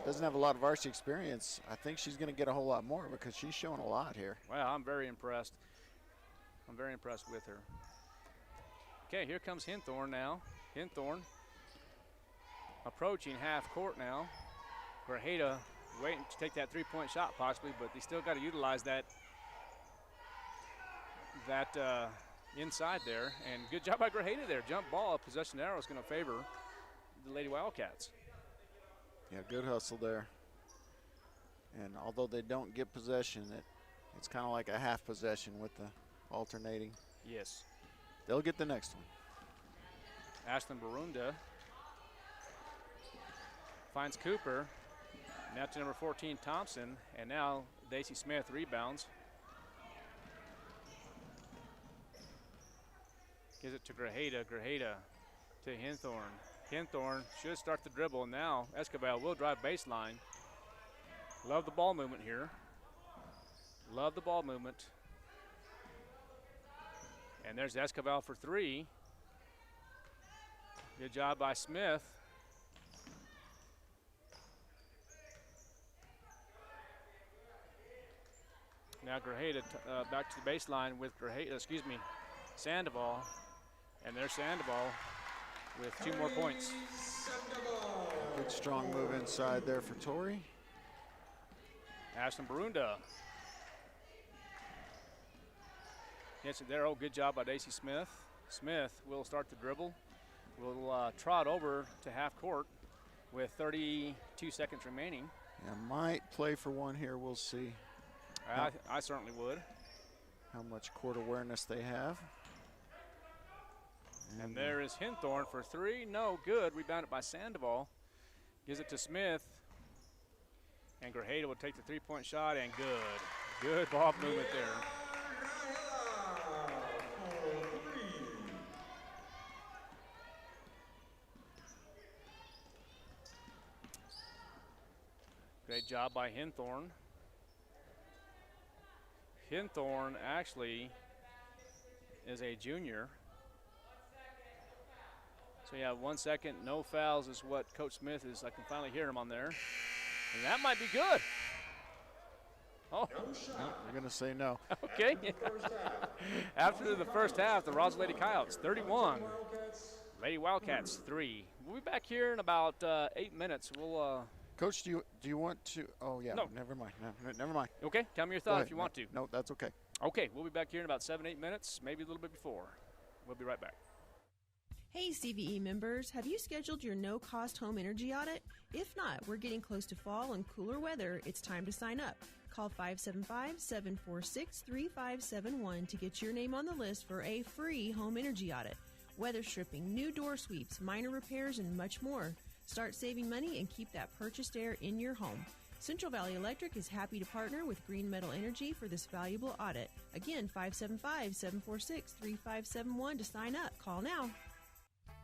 doesn't have a lot of varsity experience, I think she's going to get a whole lot more because she's showing a lot here. Well, I'm very impressed. I'm very impressed with her. Okay, here comes Hinthorn now. Hinthorn approaching half court now. Grajeda waiting to take that three-point shot possibly, but they still got to utilize that inside there. And good job by Grajeda there. Jump ball, possession arrow is going to favor the Lady Wildcats. Yeah, good hustle there. And although they don't get possession, it's kind of like a half possession with the alternating. Yes. They'll get the next one. Ashlyn Barunda finds Cooper. Now to number 14, Thompson. And now Daisy Smith rebounds. Gives it to Grajeda. Grajeda to Hinthorn. Hinthorn should start the dribble. Now Escobar will drive baseline. Love the ball movement here. Love the ball movement. And there's Escobar for three. Good job by Smith. Now Grajeda back to the baseline with Sandoval. And there's Sandoval with 2 more points. Good strong move inside there for Tori. Ashlyn Barunda. Gets it there. Oh, good job by Daisy Smith. Smith will start the dribble. Will trot over to half court with 32 seconds remaining. Yeah, might play for one here. We'll see. I certainly would. How much court awareness they have. And there is Hinthorn for three. No good. Rebounded by Sandoval. Gives it to Smith. And Grajeda will take the three-point shot, and good. Good ball movement there. Great job by Hinthorn. Hinthorn actually is a junior. So yeah, 1 second, no fouls is what Coach Smith is. I can finally hear him on there. And that might be good. Oh. No, we're going to say no. Okay. After the first half, the Roswell Lady Coyotes 31, Lady Wildcats 3. We'll be back here in about 8 minutes. We'll. Coach, do you want to? Oh yeah. No. Never mind. No, never mind. Okay. Tell me your thought if you want to. No, that's okay. Okay. We'll be back here in about 7-8 minutes, maybe a little bit before. We'll be right back. Hey CVE members, have you scheduled your no-cost home energy audit? If not, we're getting close to fall and cooler weather. It's time to sign up. Call 575-746-3571 to get your name on the list for a free home energy audit. Weather stripping, new door sweeps, minor repairs, and much more. Start saving money and keep that purchased air in your home. Central Valley Electric is happy to partner with Green Metal Energy for this valuable audit. Again, 575-746-3571 to sign up. Call now.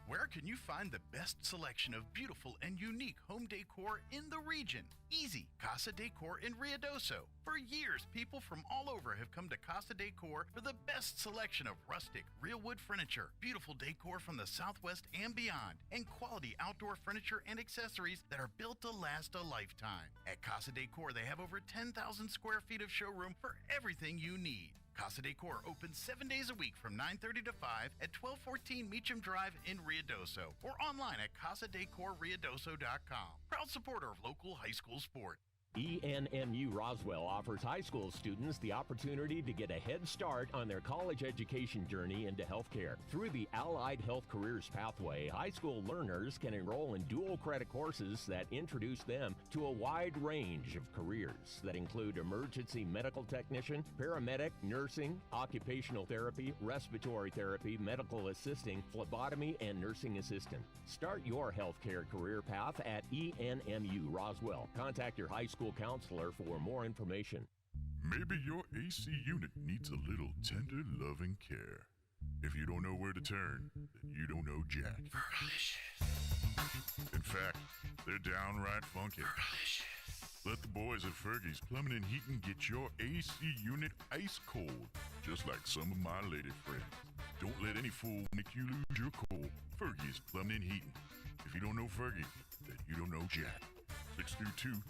Where can you find the best selection of beautiful and unique home decor in the region? Easy, Casa Decor in Ruidoso. For years, people from all over have come to Casa Decor for the best selection of rustic, real wood furniture, beautiful decor from the Southwest and beyond, and quality outdoor furniture and accessories that are built to last a lifetime. At Casa Decor, they have over 10,000 square feet of showroom for everything you need. Casa Decor opens 7 days a week from 9:30 to 5 at 1214 Meacham Drive in Ruidoso or online at casadecorruidoso.com. Proud supporter of local high school sport. ENMU Roswell offers high school students the opportunity to get a head start on their college education journey into healthcare. Through the Allied Health Careers Pathway, high school learners can enroll in dual credit courses that introduce them to a wide range of careers that include emergency medical technician, paramedic, nursing, occupational therapy, respiratory therapy, medical assisting, phlebotomy, and nursing assistant. Start your healthcare career path at ENMU Roswell. Contact your high school counselor for more information. Maybe your AC unit needs a little tender, loving care. If you don't know where to turn, then you don't know Jack. In fact, they're downright funky. Let the boys at Fergie's Plumbing and Heating get your AC unit ice cold, just like some of my lady friends. Don't let any fool make you lose your cool. Fergie's Plumbing and Heating. If you don't know Fergie, then you don't know Jack. 632-2660.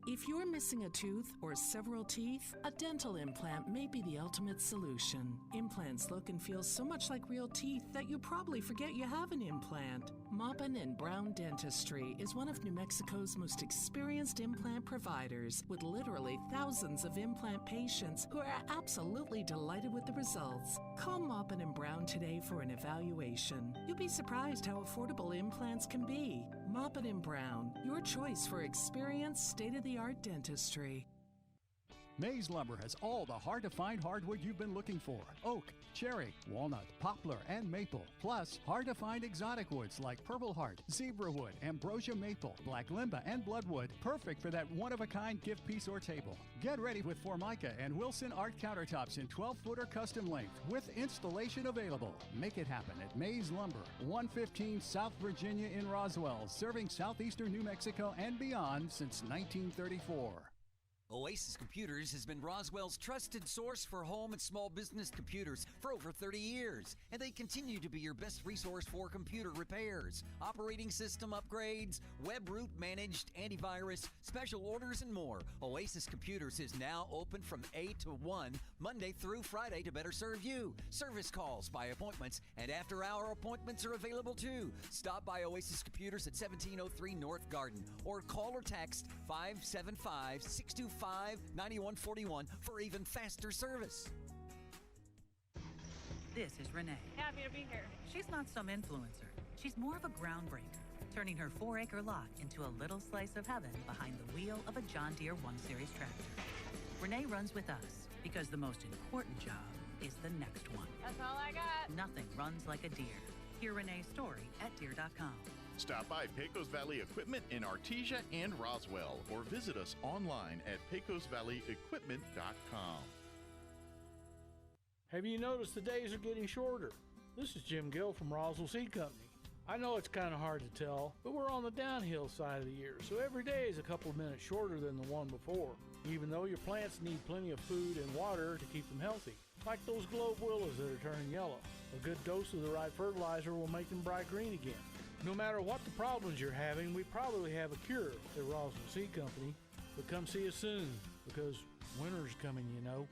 If you're missing a tooth or several teeth, a dental implant may be the ultimate solution. Implants look and feel so much like real teeth that you probably forget you have an implant. Maupin and Brown Dentistry is one of New Mexico's most experienced implant providers, with literally thousands of implant patients who are absolutely delighted with the results. Call Maupin and Brown today for an evaluation. You'll be surprised how affordable implants can be. Maupin and Brown, your choice for experienced, state-of-the-art dentistry. Mays Lumber has all the hard-to-find hardwood you've been looking for. Oak, cherry, walnut, poplar, and maple. Plus, hard-to-find exotic woods like purple heart, zebra wood, ambrosia maple, black limba, and bloodwood. Perfect for that one-of-a-kind gift piece or table. Get ready with Formica and Wilson Art countertops in 12-footer custom length with installation available. Make it happen at Mays Lumber, 115 South Virginia in Roswell, serving southeastern New Mexico and beyond since 1934. Oasis Computers has been Roswell's trusted source for home and small business computers for over 30 years, and they continue to be your best resource for computer repairs, operating system upgrades, web root managed, antivirus, special orders, and more. Oasis Computers is now open from 8 to 1, Monday through Friday to better serve you. Service calls by appointments and after-hour appointments are available too. Stop by Oasis Computers at 1703 North Garden or call or text 575-625-9141 for even faster service. This is Renee. Happy to be here. She's not some influencer. She's more of a groundbreaker, turning her 4-acre lot into a little slice of heaven behind the wheel of a John Deere 1 Series tractor. Renee runs with us because the most important job is the next one. That's all I got. Nothing runs like a Deere. Hear Renee's story at Deere.com. Stop by Pecos Valley Equipment in Artesia and Roswell, or visit us online at pecosvalleyequipment.com. Have you noticed the days are getting shorter? This is Jim Gill from Roswell Seed Company. I know it's kind of hard to tell, but we're on the downhill side of the year, so every day is a couple of minutes shorter than the one before, even though your plants need plenty of food and water to keep them healthy. Like those globe willows that are turning yellow. A good dose of the right fertilizer will make them bright green again. No matter what the problems you're having, we probably have a cure at Roswell Seed Company. But come see us soon, because winter's coming, you know.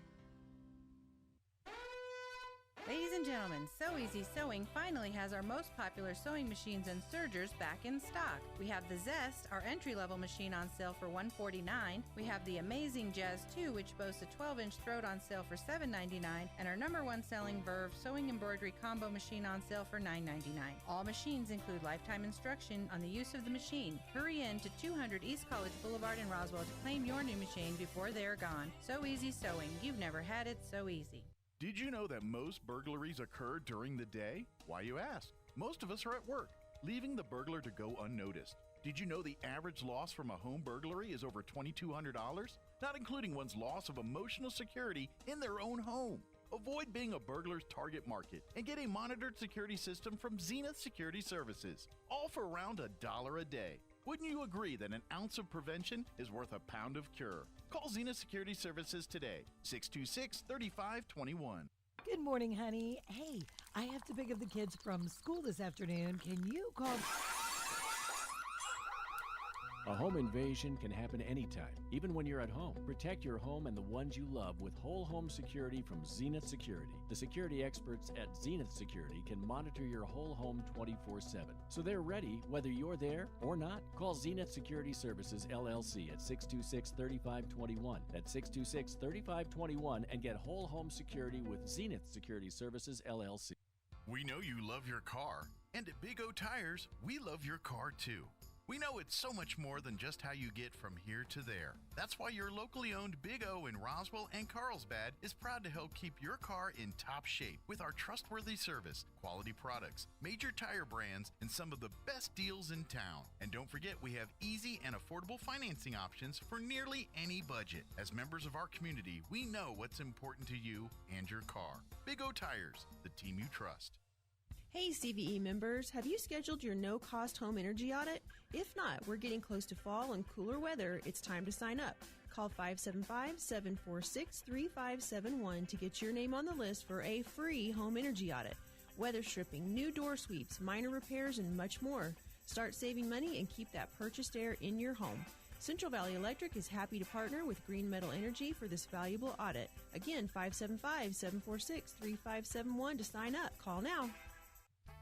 Ladies and gentlemen, So Easy Sewing finally has our most popular sewing machines and sergers back in stock. We have the Zest, our entry-level machine, on sale for $149. We have the amazing Jazz 2, which boasts a 12-inch throat, on sale for $7.99, and our #1 selling Verve sewing embroidery combo machine on sale for $9.99. All machines include lifetime instruction on the use of the machine. Hurry in to 200 East College Boulevard in Roswell to claim your new machine before they're gone. So Easy Sewing. You've never had it so easy. Did you know that most burglaries occur during the day? Why, you ask? Most of us are at work, leaving the burglar to go unnoticed. Did you know the average loss from a home burglary is over $2,200? Not including one's loss of emotional security in their own home. Avoid being a burglar's target market and get a monitored security system from Zenith Security Services, all for around $1 a day. Wouldn't you agree that an ounce of prevention is worth a pound of cure? Call Zenith Security Services today, 626-3521. Good morning, honey. Hey, I have to pick up the kids from school this afternoon. Can you call... A home invasion can happen anytime, even when you're at home. Protect your home and the ones you love with whole home security from Zenith Security. The security experts at Zenith Security can monitor your whole home 24/7. So they're ready whether you're there or not. Call Zenith Security Services, LLC at 626-3521. That's 626-3521 and get whole home security with Zenith Security Services, LLC. We know you love your car, and at Big O Tires, we love your car too. We know it's so much more than just how you get from here to there. That's why your locally owned Big O in Roswell and Carlsbad is proud to help keep your car in top shape with our trustworthy service, quality products, major tire brands, and some of the best deals in town. And don't forget, we have easy and affordable financing options for nearly any budget. As members of our community, we know what's important to you and your car. Big O Tires, the team you trust. Hey CVE members, have you scheduled your no-cost home energy audit? If not, we're getting close to fall and cooler weather. It's time to sign up. Call 575-746-3571 to get your name on the list for a free home energy audit. Weather stripping, new door sweeps, minor repairs, and much more. Start saving money and keep that purchased air in your home. Central Valley Electric is happy to partner with Green Metal Energy for this valuable audit. Again, 575-746-3571 to sign up. Call now.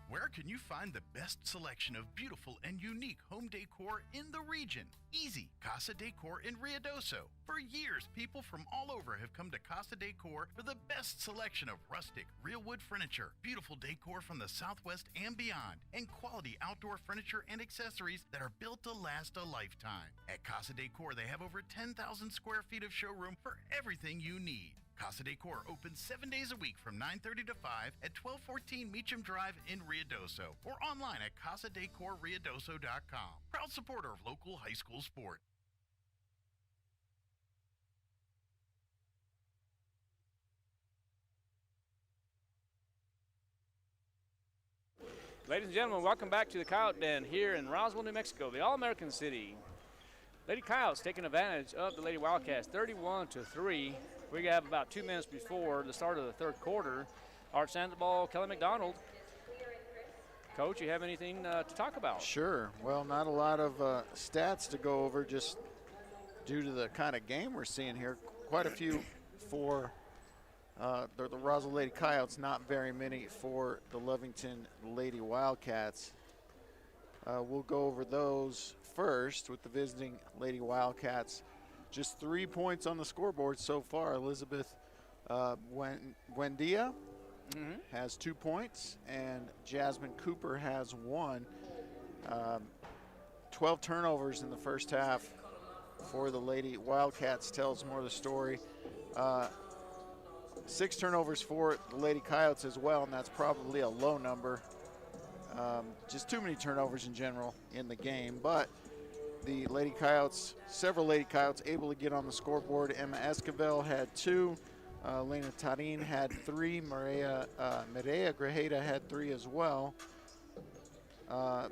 Where can you find the best selection of beautiful and unique home decor in the region? Easy, Casa Decor in Ruidoso. For years, people from all over have come to Casa Decor for the best selection of rustic, real wood furniture, beautiful decor from the Southwest and beyond, and quality outdoor furniture and accessories that are built to last a lifetime. At Casa Decor, they have over 10,000 square feet of showroom for everything you need. Casa Decor opens 7 days a week from 9:30 to 5 at 1214 Meacham Drive in Ruidoso or online at casadecorruidoso.com. Proud supporter of local high school sport. Ladies and gentlemen, welcome back to the Coyote Den here in Roswell, New Mexico, the All-American City. Lady Coyotes taking advantage of the Lady Wildcats, 31-3. We have about 2 minutes before the start of the third quarter. Art Sandoval, Kelly McDonald. Coach, you have anything to talk about? Sure. Well, not a lot of stats to go over just due to the kind of game we're seeing here. Quite a few for the Roswell Lady Coyotes, not very many for the Lovington Lady Wildcats. We'll go over those first with the visiting Lady Wildcats. Just 3 points on the scoreboard so far. Elizabeth Buendia has 2 points, and Jasmine Cooper has 1. 12 turnovers in the first half for the Lady Wildcats tells more of the story. 6 turnovers for the Lady Coyotes as well, and that's probably a low number. Just too many turnovers in general in the game, but the Lady Coyotes, several Lady Coyotes able to get on the scoreboard. Emma Esquivel had 2. Lena Tarin had 3. Mireya Grajeda had 3 as well.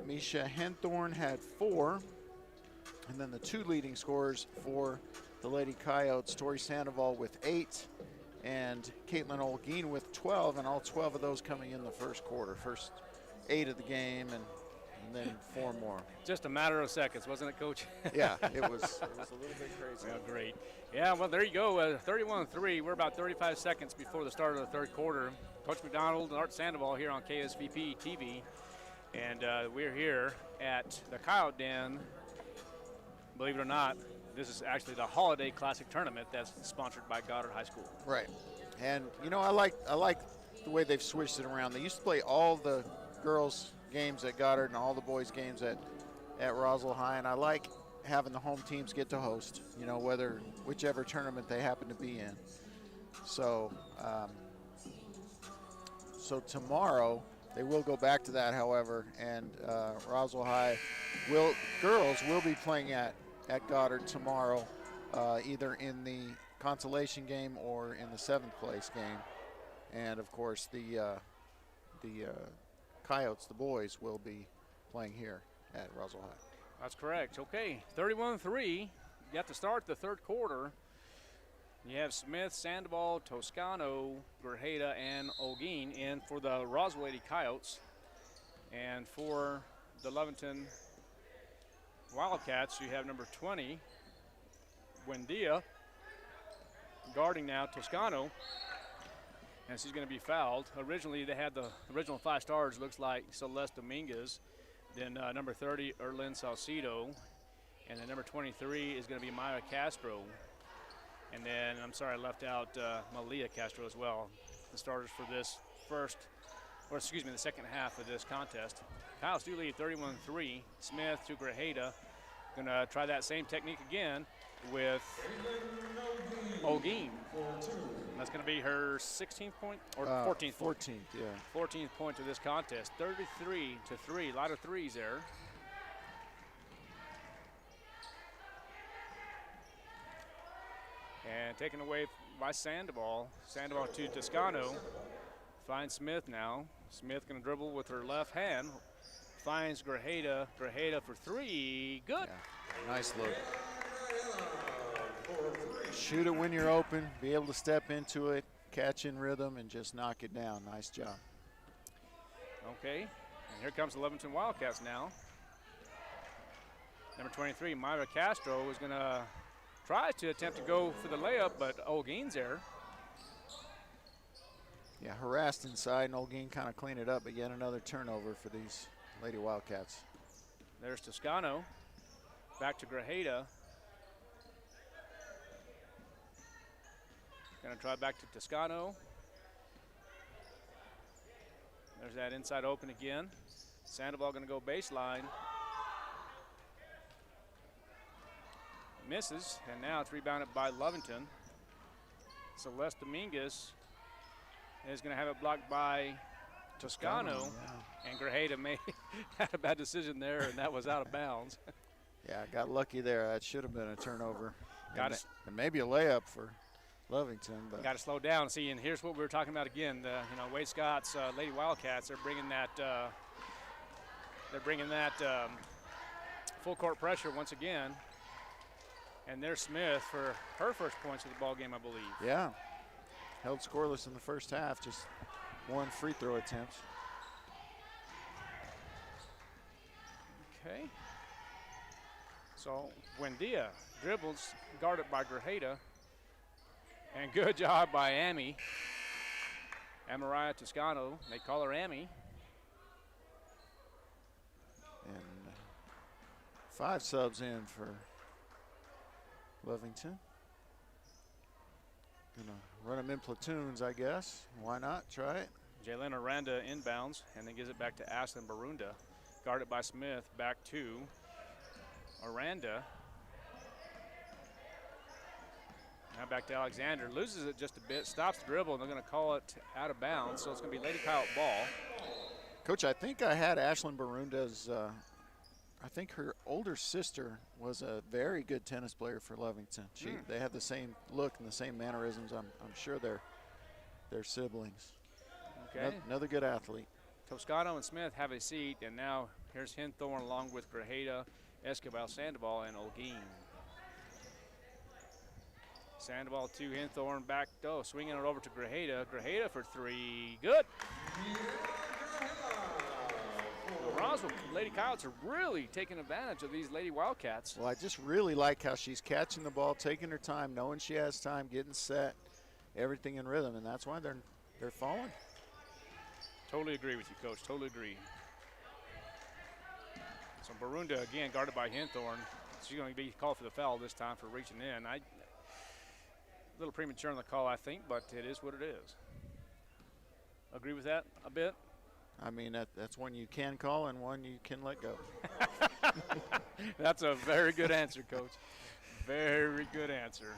Misha Henthorn had 4. And then the 2 leading scorers for the Lady Coyotes, Tori Sandoval with 8 and Caitlin Olguin with 12, and all 12 of those coming in the first quarter. First 8 of the game, and then 4 more. Just a matter of seconds, wasn't it, Coach? Yeah, it was a little bit crazy. Well, great. Yeah, well, there you go. 31-3. We're about 35 seconds before the start of the third quarter. Coach McDonald and Art Sandoval here on KSVP TV. And we're here at the Coyote Den. Believe it or not, this is actually the Holiday Classic Tournament that's sponsored by Goddard High School. Right. And, you know, I like the way they've switched it around. They used to play all the girls' games at Goddard and all the boys' games at Roswell High, and I like having the home teams get to host, you know, whichever tournament they happen to be in. So, so tomorrow they will go back to that, however, and Roswell High girls will be playing at Goddard tomorrow, either in the consolation game or in the 7th place game. And of course the Coyotes, the boys, will be playing here at Roswell High. That's correct. Okay, 31-3. You have to start the third quarter. You have Smith, Sandoval, Toscano, Grajeda, and Olguin in for the Roswell Lady Coyotes. And for the Lovington Wildcats, you have number 20, Buendia, guarding now Toscano, and she's going to be fouled. Originally, they had the original 5 stars, looks like Celeste Dominguez, then number 30, Erlyn Salcido, and then number 23 is going to be Maya Castro. And then, I'm sorry, I left out Malia Castro as well, the starters for this the second half of this contest. Coyotes do lead 31-3. Smith to Grajeda. Going to try that same technique again with Olguin. That's going to be her 16th point or 14th point? 14th, yeah. 14th point of this contest. 33-3. A lot of threes there. And taken away by Sandoval. Sandoval to Toscano. Finds Smith now. Smith going to dribble with her left hand. Finds Grajeda. Grajeda for 3. Good. Yeah, nice look. Shoot it when you're open. Be able to step into it, catch in rhythm, and just knock it down. Nice job. Okay. And here comes the Lovington Wildcats now. Number 23, Myra Castro, is going to try to attempt to go for the layup, but Olguin's there. Yeah, harassed inside, and Olguin kind of cleaned it up, but yet another turnover for these Lady Wildcats. There's Toscano. Back to Grajeda. Going to try back to Toscano. There's that inside open again. Sandoval going to go baseline. Misses, and now it's rebounded by Lovington. Celeste Dominguez is going to have it blocked by Toscano. And Grajeda may had a bad decision there, and that was out of bounds. Yeah, got lucky there. That should have been a turnover. Got and maybe a layup for Lovington. But got to slow down. See, and here's what we were talking about again. Wade Scott's Lady Wildcats. They're bringing that. Full court pressure once again. And there's Smith for her first points of the ball game, I believe. Yeah, held scoreless in the first half. Just one free throw attempt. Okay. So Buendia dribbles, guarded by Grajeda. And good job by Amy. Amariah Toscano, they call her Amy. And 5 subs in for Lovington. Gonna run them in platoons, I guess. Why not? Try it. Jalen Aranda inbounds and then gives it back to Ashlyn Barunda. Guarded by Smith, back to Aranda. Now back to Alexander. Loses it just a bit, stops the dribble, and they're going to call it out of bounds. So it's going to be Lady Coyote ball. Coach, I think I had Ashlyn Barunda's, I think her older sister was a very good tennis player for Lovington. They have the same look and the same mannerisms. I'm sure they're siblings. Okay. Another good athlete. Toscano and Smith have a seat, and now here's Hinthorn along with Grajeda, Escobar, Sandoval, and Olguin. Sandoval to Hinthorn, back, swinging it over to Grajeda. Grajeda for 3, good. The Roswell Lady Coyotes are really taking advantage of these Lady Wildcats. Well, I just really like how she's catching the ball, taking her time, knowing she has time, getting set, everything in rhythm, and that's why they're falling. Totally agree with you, Coach. Totally agree. So Barunda, again, guarded by Hinthorn. She's going to be called for the foul this time for reaching in. A little premature on the call, I think, but it is what it is. Agree with that a bit? I mean, that's one you can call and one you can let go. That's a very good answer, Coach. Very good answer.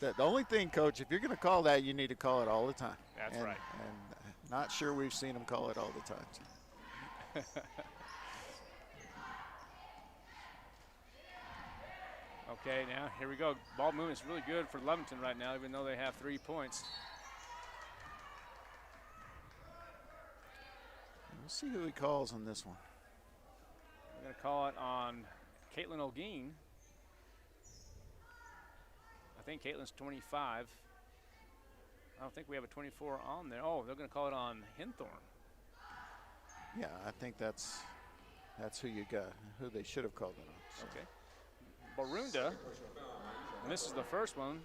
The only thing, Coach, if you're going to call that, you need to call it all the time. That's right. And not sure we've seen them call it all the time. Okay, now here we go. Ball movement's really good for Lovington right now, even though they have 3 points. We'll see who he calls on this one. We're going to call it on Caitlin Olguin. I think Caitlin's 25. I don't think we have a 24 on there. Oh, they're going to call it on Hinthorn. Yeah, I think that's who you got, who they should have called it on. So. Okay. Barunda misses the first one.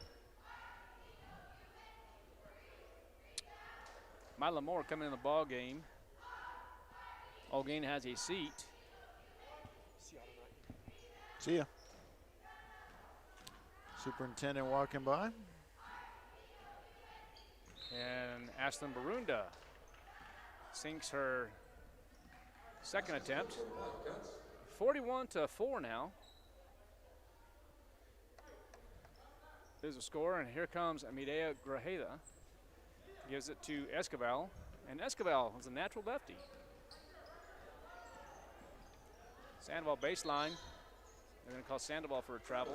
Mila Moore coming in the ball game. Olguin has a seat. See ya. Superintendent walking by. And Ashlyn Barunda sinks her second attempt. 41-4 now. There's a score, and here comes Amidea Grajeda. Gives it to Escobar, and Escobar is a natural lefty. Sandoval baseline. They're going to call Sandoval for a travel.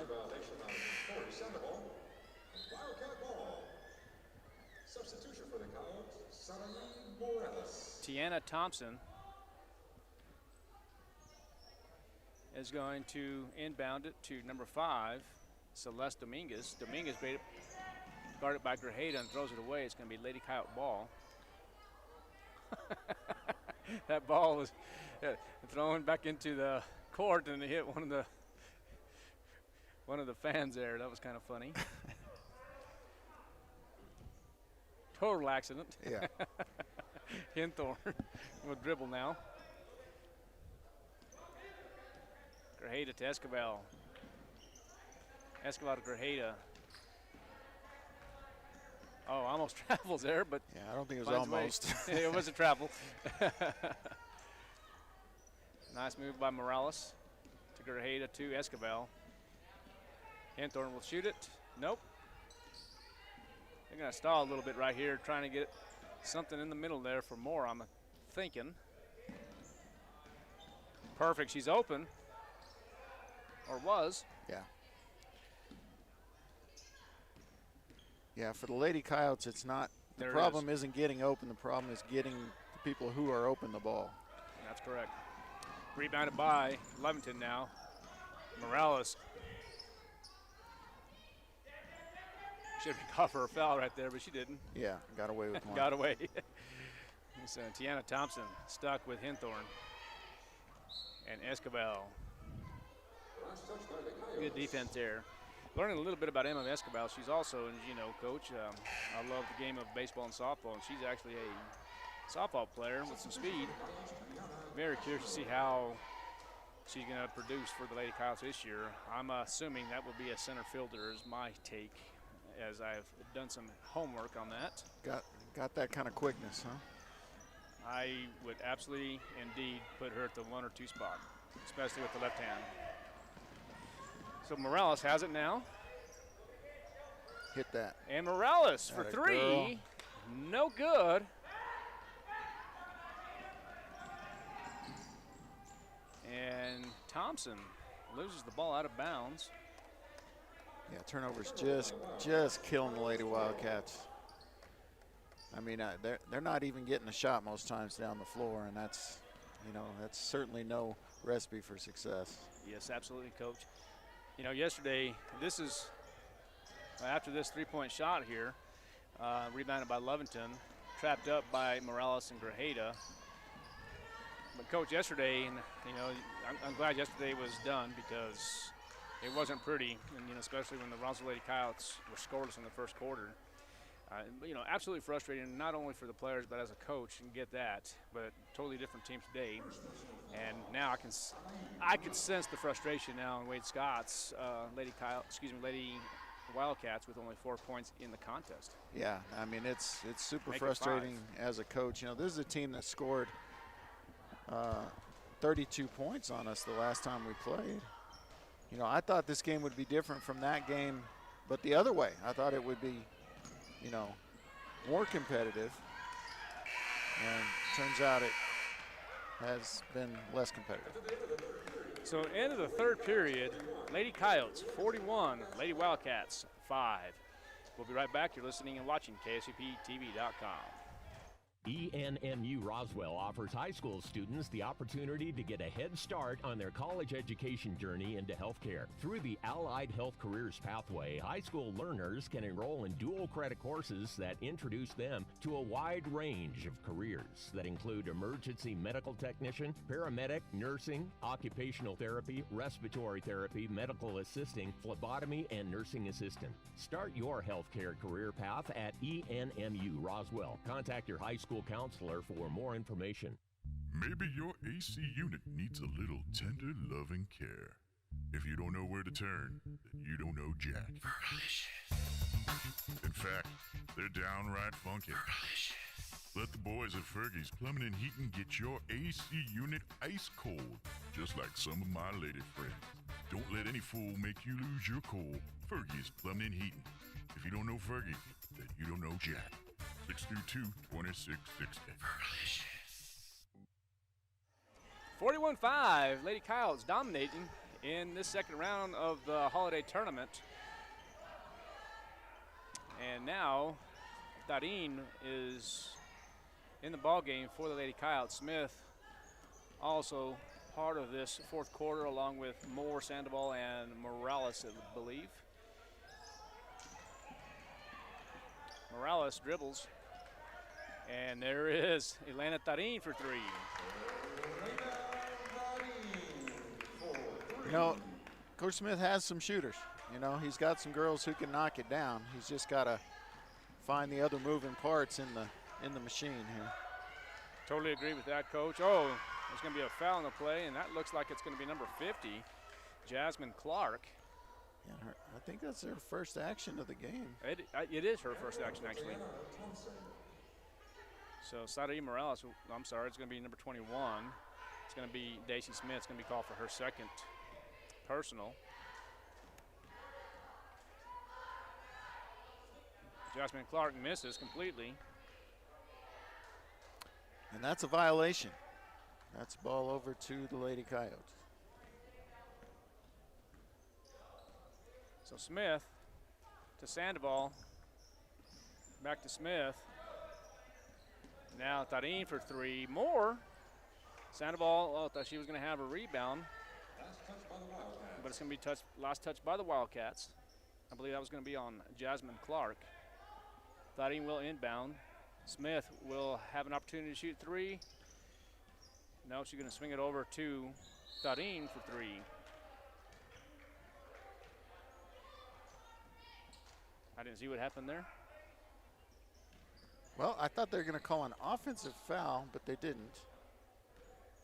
Substitution for the Coyotes, Saraline Morales. Tiana Thompson is going to inbound it to number 5, Celeste Dominguez. Dominguez guarded by Grajeda and throws it away. It's going to be Lady Coyote ball. That ball was thrown back into the court and it hit one of the fans there. That was kind of funny. Total accident. Yeah. Hinthorn will dribble now. Grajeda to Escobar. Escobar to Grajeda. Oh, almost travels there, but yeah, I don't think it was almost. It was a travel. Nice move by Morales to Grajeda to Escobar. Hinthorn will shoot it. Nope. They're going to stall a little bit right here, trying to get something in the middle there for more, I'm thinking. Perfect. She's open. Or was. Yeah. Yeah, for the Lady Coyotes, it's not. The problem isn't getting open. The problem is getting the people who are open the ball. That's correct. Rebounded by Lovington now. Morales. Should have caught for a foul right there, but she didn't. Yeah, got away with one. Got away. So Tiana Thompson stuck with Hinthorn. And Escobar. Good defense there. Learning a little bit about Emma Escobar. She's also, as you know, Coach, I love the game of baseball and softball, and she's actually a softball player with some speed. Very curious to see how she's going to produce for the Lady Coyotes this year. I'm assuming that will be a center fielder is my take, as I've done some homework on that. Got that kind of quickness, huh? I would absolutely, indeed, put her at the 1 or 2 spot, especially with the left hand. So Morales has it now. Hit that. And Morales for 3. Girl. No good. And Thompson loses the ball out of bounds. Yeah, turnovers just killing the Lady Wildcats. I mean, they're not even getting a shot most times down the floor, and that's certainly no recipe for success. Yes, absolutely, Coach. You know, yesterday, this is after this 3-point shot here, rebounded by Lovington, trapped up by Morales and Grajeda. But Coach, yesterday, and you know, I'm glad yesterday was done because it wasn't pretty, and you know, especially when the Roswell Lady Coyotes were scoreless in the first quarter. You know, absolutely frustrating, not only for the players, but as a coach, and get that. But totally different team today, and now I can sense the frustration now in Wade Scott's Lady Wildcats with only 4 points in the contest. Yeah, I mean it's super frustrating as a coach. You know, this is a team that scored 32 points on us the last time we played. You know, I thought this game would be different from that game, but the other way. I thought it would be, you know, more competitive, and turns out it has been less competitive. So end of the third period, Lady Coyotes 41, Lady Wildcats 5. We'll be right back. You're listening and watching KSUPTV.com. ENMU Roswell offers high school students the opportunity to get a head start on their college education journey into healthcare. Through the Allied Health Careers Pathway, high school learners can enroll in dual credit courses that introduce them to a wide range of careers that include emergency medical technician, paramedic, nursing, occupational therapy, respiratory therapy, medical assisting, phlebotomy, and nursing assistant. Start your healthcare career path at ENMU Roswell. Contact your high school counselor for more information. Maybe your AC unit needs a little tender, loving care. If you don't know where to turn, then you don't know jack. In fact, they're downright funky. Let the boys at Fergie's Plumbing and Heating get your AC unit ice cold, just like some of my lady friends. Don't let any fool make you lose your cool. Fergie's Plumbing and Heating. If you don't know Fergie, then you don't know jack. 632-2660. 41-5, Lady Coyotes dominating in this second round of the holiday tournament. And now Darin is in the ball game for the Lady Coyotes. Smith also part of this fourth quarter, along with Moore, Sandoval, and Morales, I believe. Morales dribbles. And there is Elena Tarin for 3. You know, Coach Smith has some shooters. You know, he's got some girls who can knock it down. He's just got to find the other moving parts in the machine here. Totally agree with that, Coach. Oh, there's going to be a foul in the play, and that looks like it's going to be number 50, Jasmine Clark. Yeah, I think that's her first action of the game. It is her first action, actually. So Sarai Morales, I'm sorry, it's going to be number 21. It's going to be Daisy Smith. It's going to be called for her second personal. Jasmine Clark misses completely. And that's a violation. That's ball over to the Lady Coyotes. So Smith to Sandoval. Back to Smith. Now Tarin for three. More. Sandoval thought she was going to have a rebound. But it's going to be last touch by the Wildcats. I believe that was going to be on Jasmine Clark. Tarin will inbound. Smith will have an opportunity to shoot three. No, she's going to swing it over to Tarin for three. I didn't see what happened there. Well, I thought they were going to call an offensive foul, but they didn't.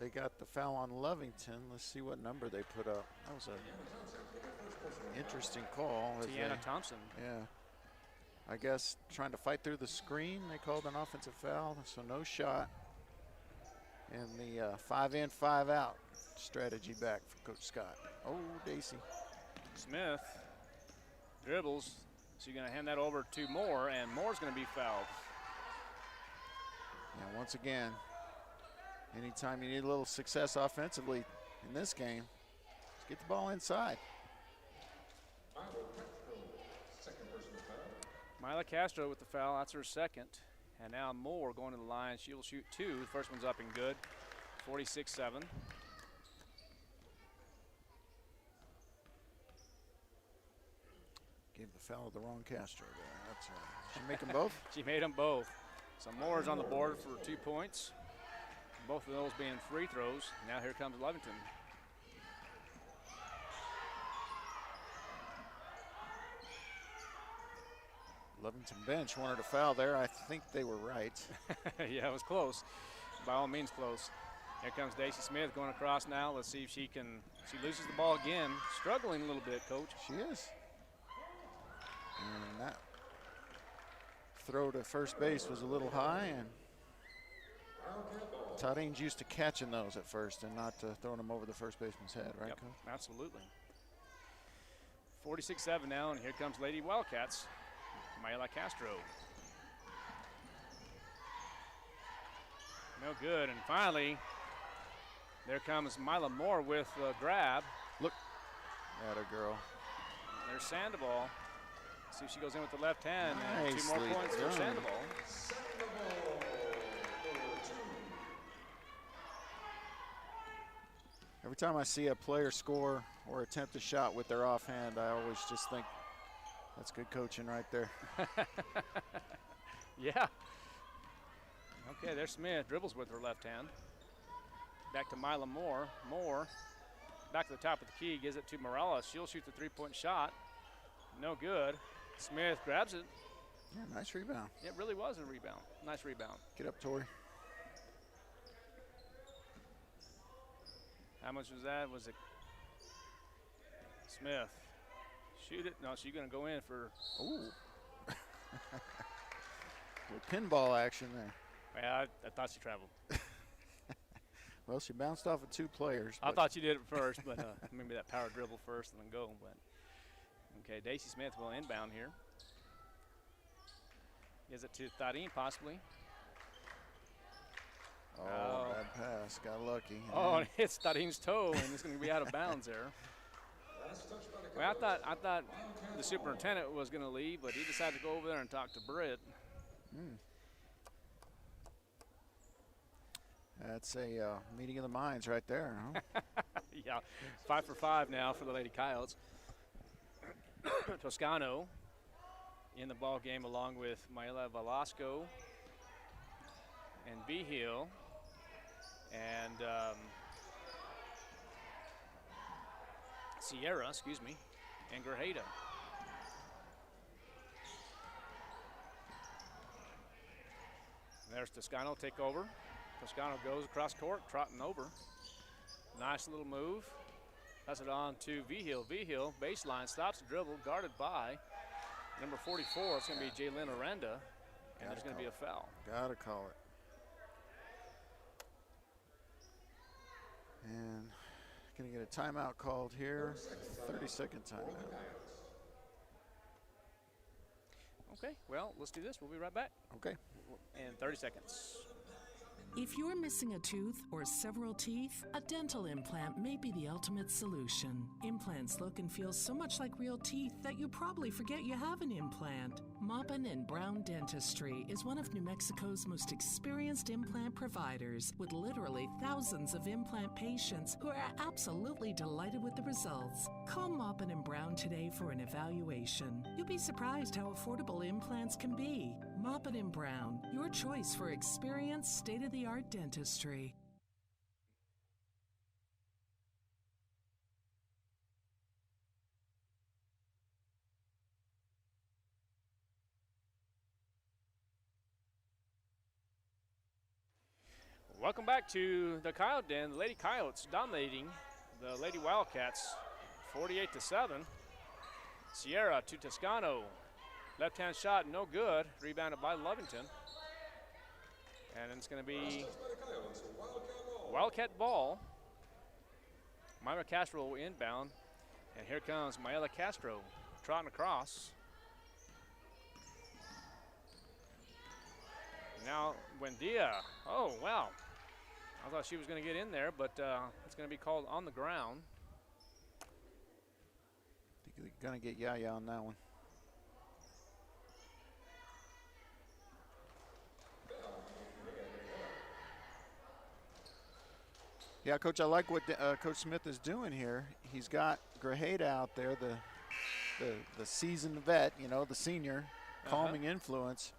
They got the foul on Lovington. Let's see what number they put up. That was an interesting call. Tiana Thompson. Yeah. I guess trying to fight through the screen, they called an offensive foul, so no shot. And the 5 in, 5 out strategy back for Coach Scott. Oh, Daisy. Smith dribbles. So you're going to hand that over to Moore, and Moore's going to be fouled. Yeah, once again, anytime you need a little success offensively in this game, just get the ball inside. Mila Castro with the foul, that's her second. And now Moore going to the line. She'll shoot two. The first one's up and good, 46-7. Gave the foul to the wrong Castro there. That's right. She make them both? She made them both. So Moore's on the board for 2 points. Both of those being free throws. Now here comes Lovington. Lovington bench wanted a foul there. I think they were right. Yeah, it was close. By all means close. Here comes Daisy Smith going across now. Let's see if she loses the ball again. Struggling a little bit, Coach. She is. And that throw to first base was a little high, and Tarin's used to catching those at first and not throwing them over the first baseman's head, right, Yep, Coach? absolutely. 46-7 now, and here comes Lady Wildcats. Mayla Castro. No good, and finally, there comes Mila Moore with the grab. Look at her, girl. There's Sandoval. See if she goes in with the left hand. And 2 more Nicely points for done. Sandoval. Every time I see a player score or attempt a shot with their offhand, I always just think that's good coaching right there. Yeah. Okay, there's Smith. Dribbles with her left hand. Back to Mila Moore. Moore back to the top of the key. Gives it to Morales. She'll shoot the three-point shot. No good. Smith grabs it. Yeah, nice rebound. It really was a rebound. Nice rebound. Get up, Tori. How much was that? Was it Smith? Shoot it. No, she's going to go in for. Ooh. Little pinball action there. Yeah, I thought she traveled. Well, she bounced off of 2 players. I thought she did it first, but maybe that power dribble first and then go. But okay, Daisy Smith will inbound here. Gives it to Tarin possibly. Oh, bad pass. Got lucky. Oh, and it hits Tarin's toe, and it's going to be out of bounds there. Well, I thought the superintendent was going to leave, but he decided to go over there and talk to Britt. That's a meeting of the minds right there, huh? Yeah, 5 for 5 now for the Lady Coyotes. Toscano in the ball game along with Maela Velasco and Vigil. And Sierra, and Grajeda. There's Toscano take over. Toscano goes across court, trotting over. Nice little move. Pass it on to Vigil. Vigil, baseline, stops the dribble, guarded by number 44. It's going to be Jalen Aranda, and there's going to be a foul. Gotta call it. And going to get a timeout called here. 30-second timeout. Okay, well, let's do this. We'll be right back. Okay. In 30 seconds. If you're missing a tooth or several teeth, a dental implant may be the ultimate solution. Implants look and feel so much like real teeth that you probably forget you have an implant. Maupin and Brown Dentistry is one of New Mexico's most experienced implant providers, with literally thousands of implant patients who are absolutely delighted with the results. Call Maupin and Brown today for an evaluation. You'll be surprised how affordable implants can be. Maupin and Brown, your choice for experienced, state-of-the-art dentistry. Welcome back to the Coyote Den. The Lady Coyotes dominating the Lady Wildcats 48-7. Sierra to Toscano. Left-hand shot, no good. Rebounded by Lovington. And it's going to be Wildcat ball. Myra Castro will inbound. And here comes Mayela Castro trotting across. Now Buendia. Oh, wow. I thought she was going to get in there, but it's going to be called on the ground. I think they're going to get Yaya on that one. Yeah, Coach, I like what Coach Smith is doing here. He's got Grajeda out there, the seasoned vet, you know, the senior, calming influence,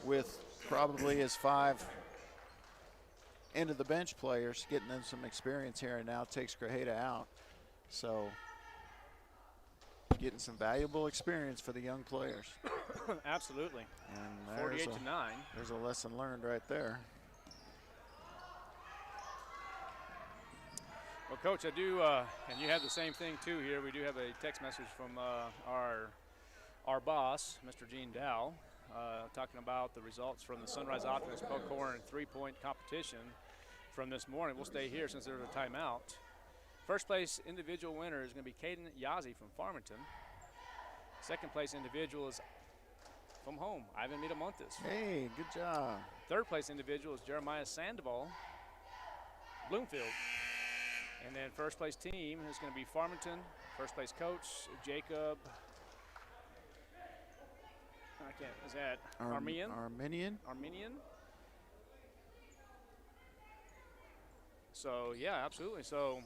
with probably his 5 end of the bench players, getting them some experience here, and now takes Grajeda out. So getting some valuable experience for the young players. Absolutely. And 48-9. There's a lesson learned right there. Well, Coach, I do, and you have the same thing too here. We do have a text message from our boss, Mr. Gene Dow, talking about the results from the Sunrise Optimist Pokhorn 3-point competition from this morning. We'll stay here since there's a timeout. First place individual winner is going to be Caden Yazzie from Farmington. Second place individual is from home, Ivan Miramontes. Hey, good job. Third place individual is Jeremiah Sandoval, Bloomfield. And then first place team is going to be Farmington. First place coach, Jacob. I can't, is that Armenian? Armenian. So, yeah, absolutely. So,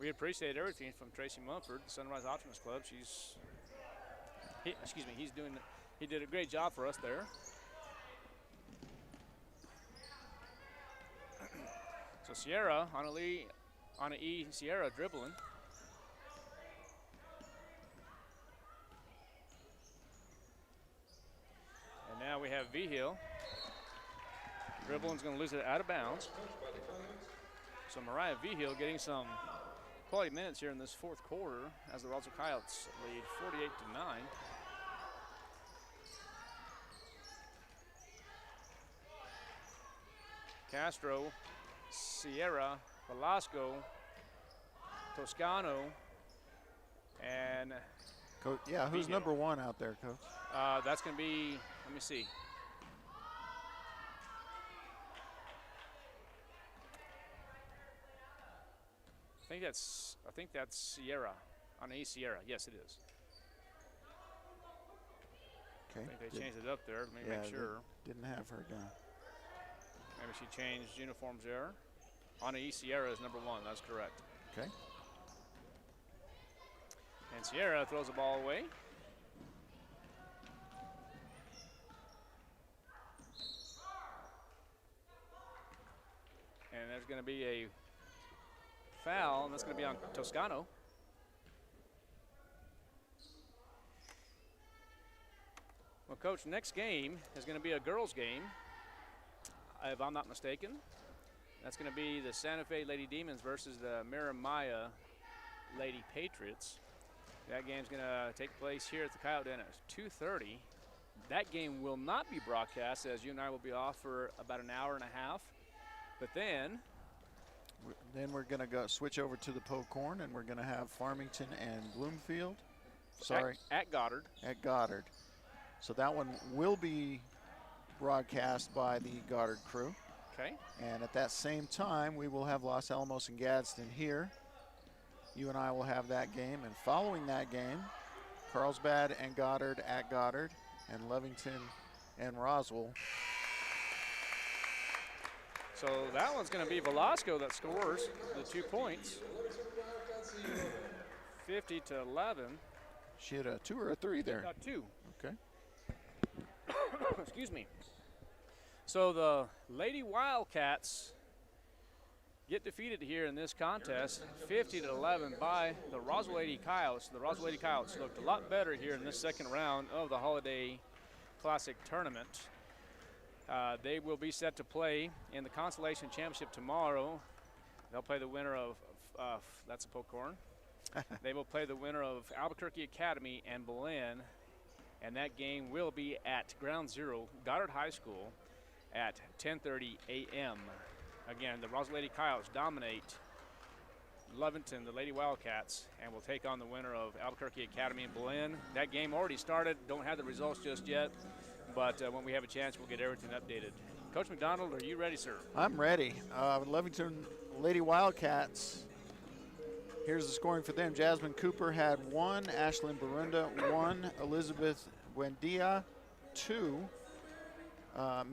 we appreciate everything from Tracy Mumford, the Sunrise Optimist Club. He did a great job for us there. So, Sierra, on E, Sierra dribbling. And now we have Vigil. Dribbling's going to lose it out of bounds. So Mariah Vigil getting some quality minutes here in this fourth quarter as the Roswell Coyotes lead 48-9. Castro, Sierra, Velasco, Toscano, and Coach, yeah, who's number 1 out there, Coach? That's going to be, let me see. I think that's Sierra, on E Sierra. Yes, it is. Okay. I think they changed it up there. Let me make sure. Didn't have her down. Maybe she changed uniforms there. On E Sierra is number 1. That's correct. Okay. And Sierra throws the ball away. And there's going to be a foul, and that's going to be on Toscano. Coach, next game is going to be a girls' game, if I'm not mistaken. That's going to be the Santa Fe Lady Demons versus the Miramaya Lady Patriots. That game's going to take place here at the Coyote Den at 2:30. That game will not be broadcast, as you and I will be off for about an hour and a half. But then we're going to go switch over to the Pocorn, and we're going to have Farmington and Bloomfield. Sorry. At Goddard. At Goddard. So that one will be broadcast by the Goddard crew. Okay. And at that same time, we will have Los Alamos and Gadsden here. You and I will have that game. And following that game, Carlsbad and Goddard at Goddard, and Lovington and Roswell. So that one's going to be Velasco that scores the 2 points. 50-11. She had a 2 or a 3 there? 2. Okay. Excuse me. So the Lady Wildcats get defeated here in this contest, 50-11 by the Roswell Lady Coyotes. The Roswell Lady Coyotes looked a lot better here in this second round of the Holiday Classic Tournament. They will be set to play in the Consolation Championship tomorrow. They'll play the winner of that's a Pocorn. They will play the winner of Albuquerque Academy and Belen, and that game will be at Ground Zero, Goddard High School, at 10:30 a.m. Again, the Roswell Lady Coyotes dominate Lovington, the Lady Wildcats, and will take on the winner of Albuquerque Academy and Belen. That game already started. Don't have the results just yet, but when we have a chance, we'll get everything updated. Coach McDonald, are you ready, sir? I'm ready. Lovington Lady Wildcats. Here's the scoring for them. Jasmine Cooper had 1, Ashlyn Barunda 1, Elizabeth Buendia 2,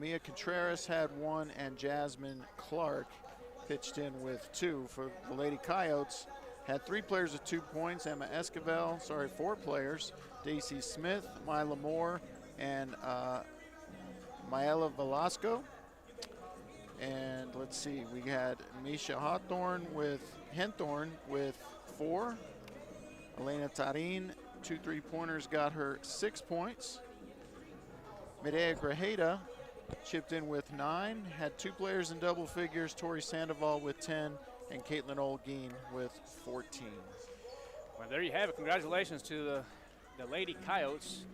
Mia Contreras had 1, and Jasmine Clark pitched in with 2. For the Lady Coyotes, had 3 players with 2 points. Emma Esquivel, 4 players. Daisy Smith, Mila Moore, and Maela Velasco. And let's see, we had Misha Henthorn with 4. Elena Tarin, 2 3-pointers, got her 6 points. Medea Grajeda chipped in with 9, had 2 players in double figures, Tori Sandoval with 10, and Caitlin Olguin with 14. Well, there you have it. Congratulations to the Lady Coyotes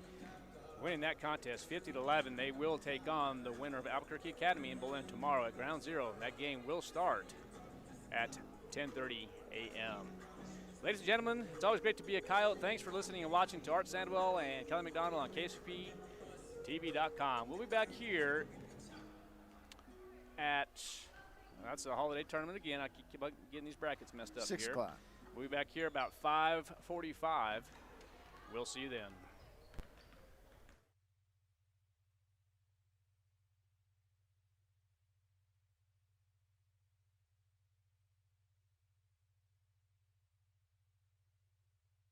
winning that contest, 50-11. They will take on the winner of Albuquerque Academy in Belen tomorrow at Ground Zero. That game will start at 10:30 a.m. Ladies and gentlemen, it's always great to be a Coyote. Thanks for listening and watching to Art Sandwell and Kelly McDonald on KCPTV.com. We'll be back here at, that's the holiday tournament again. I keep getting these brackets messed up 6 here. 6 o'clock. We'll be back here about 5:45. We'll see you then.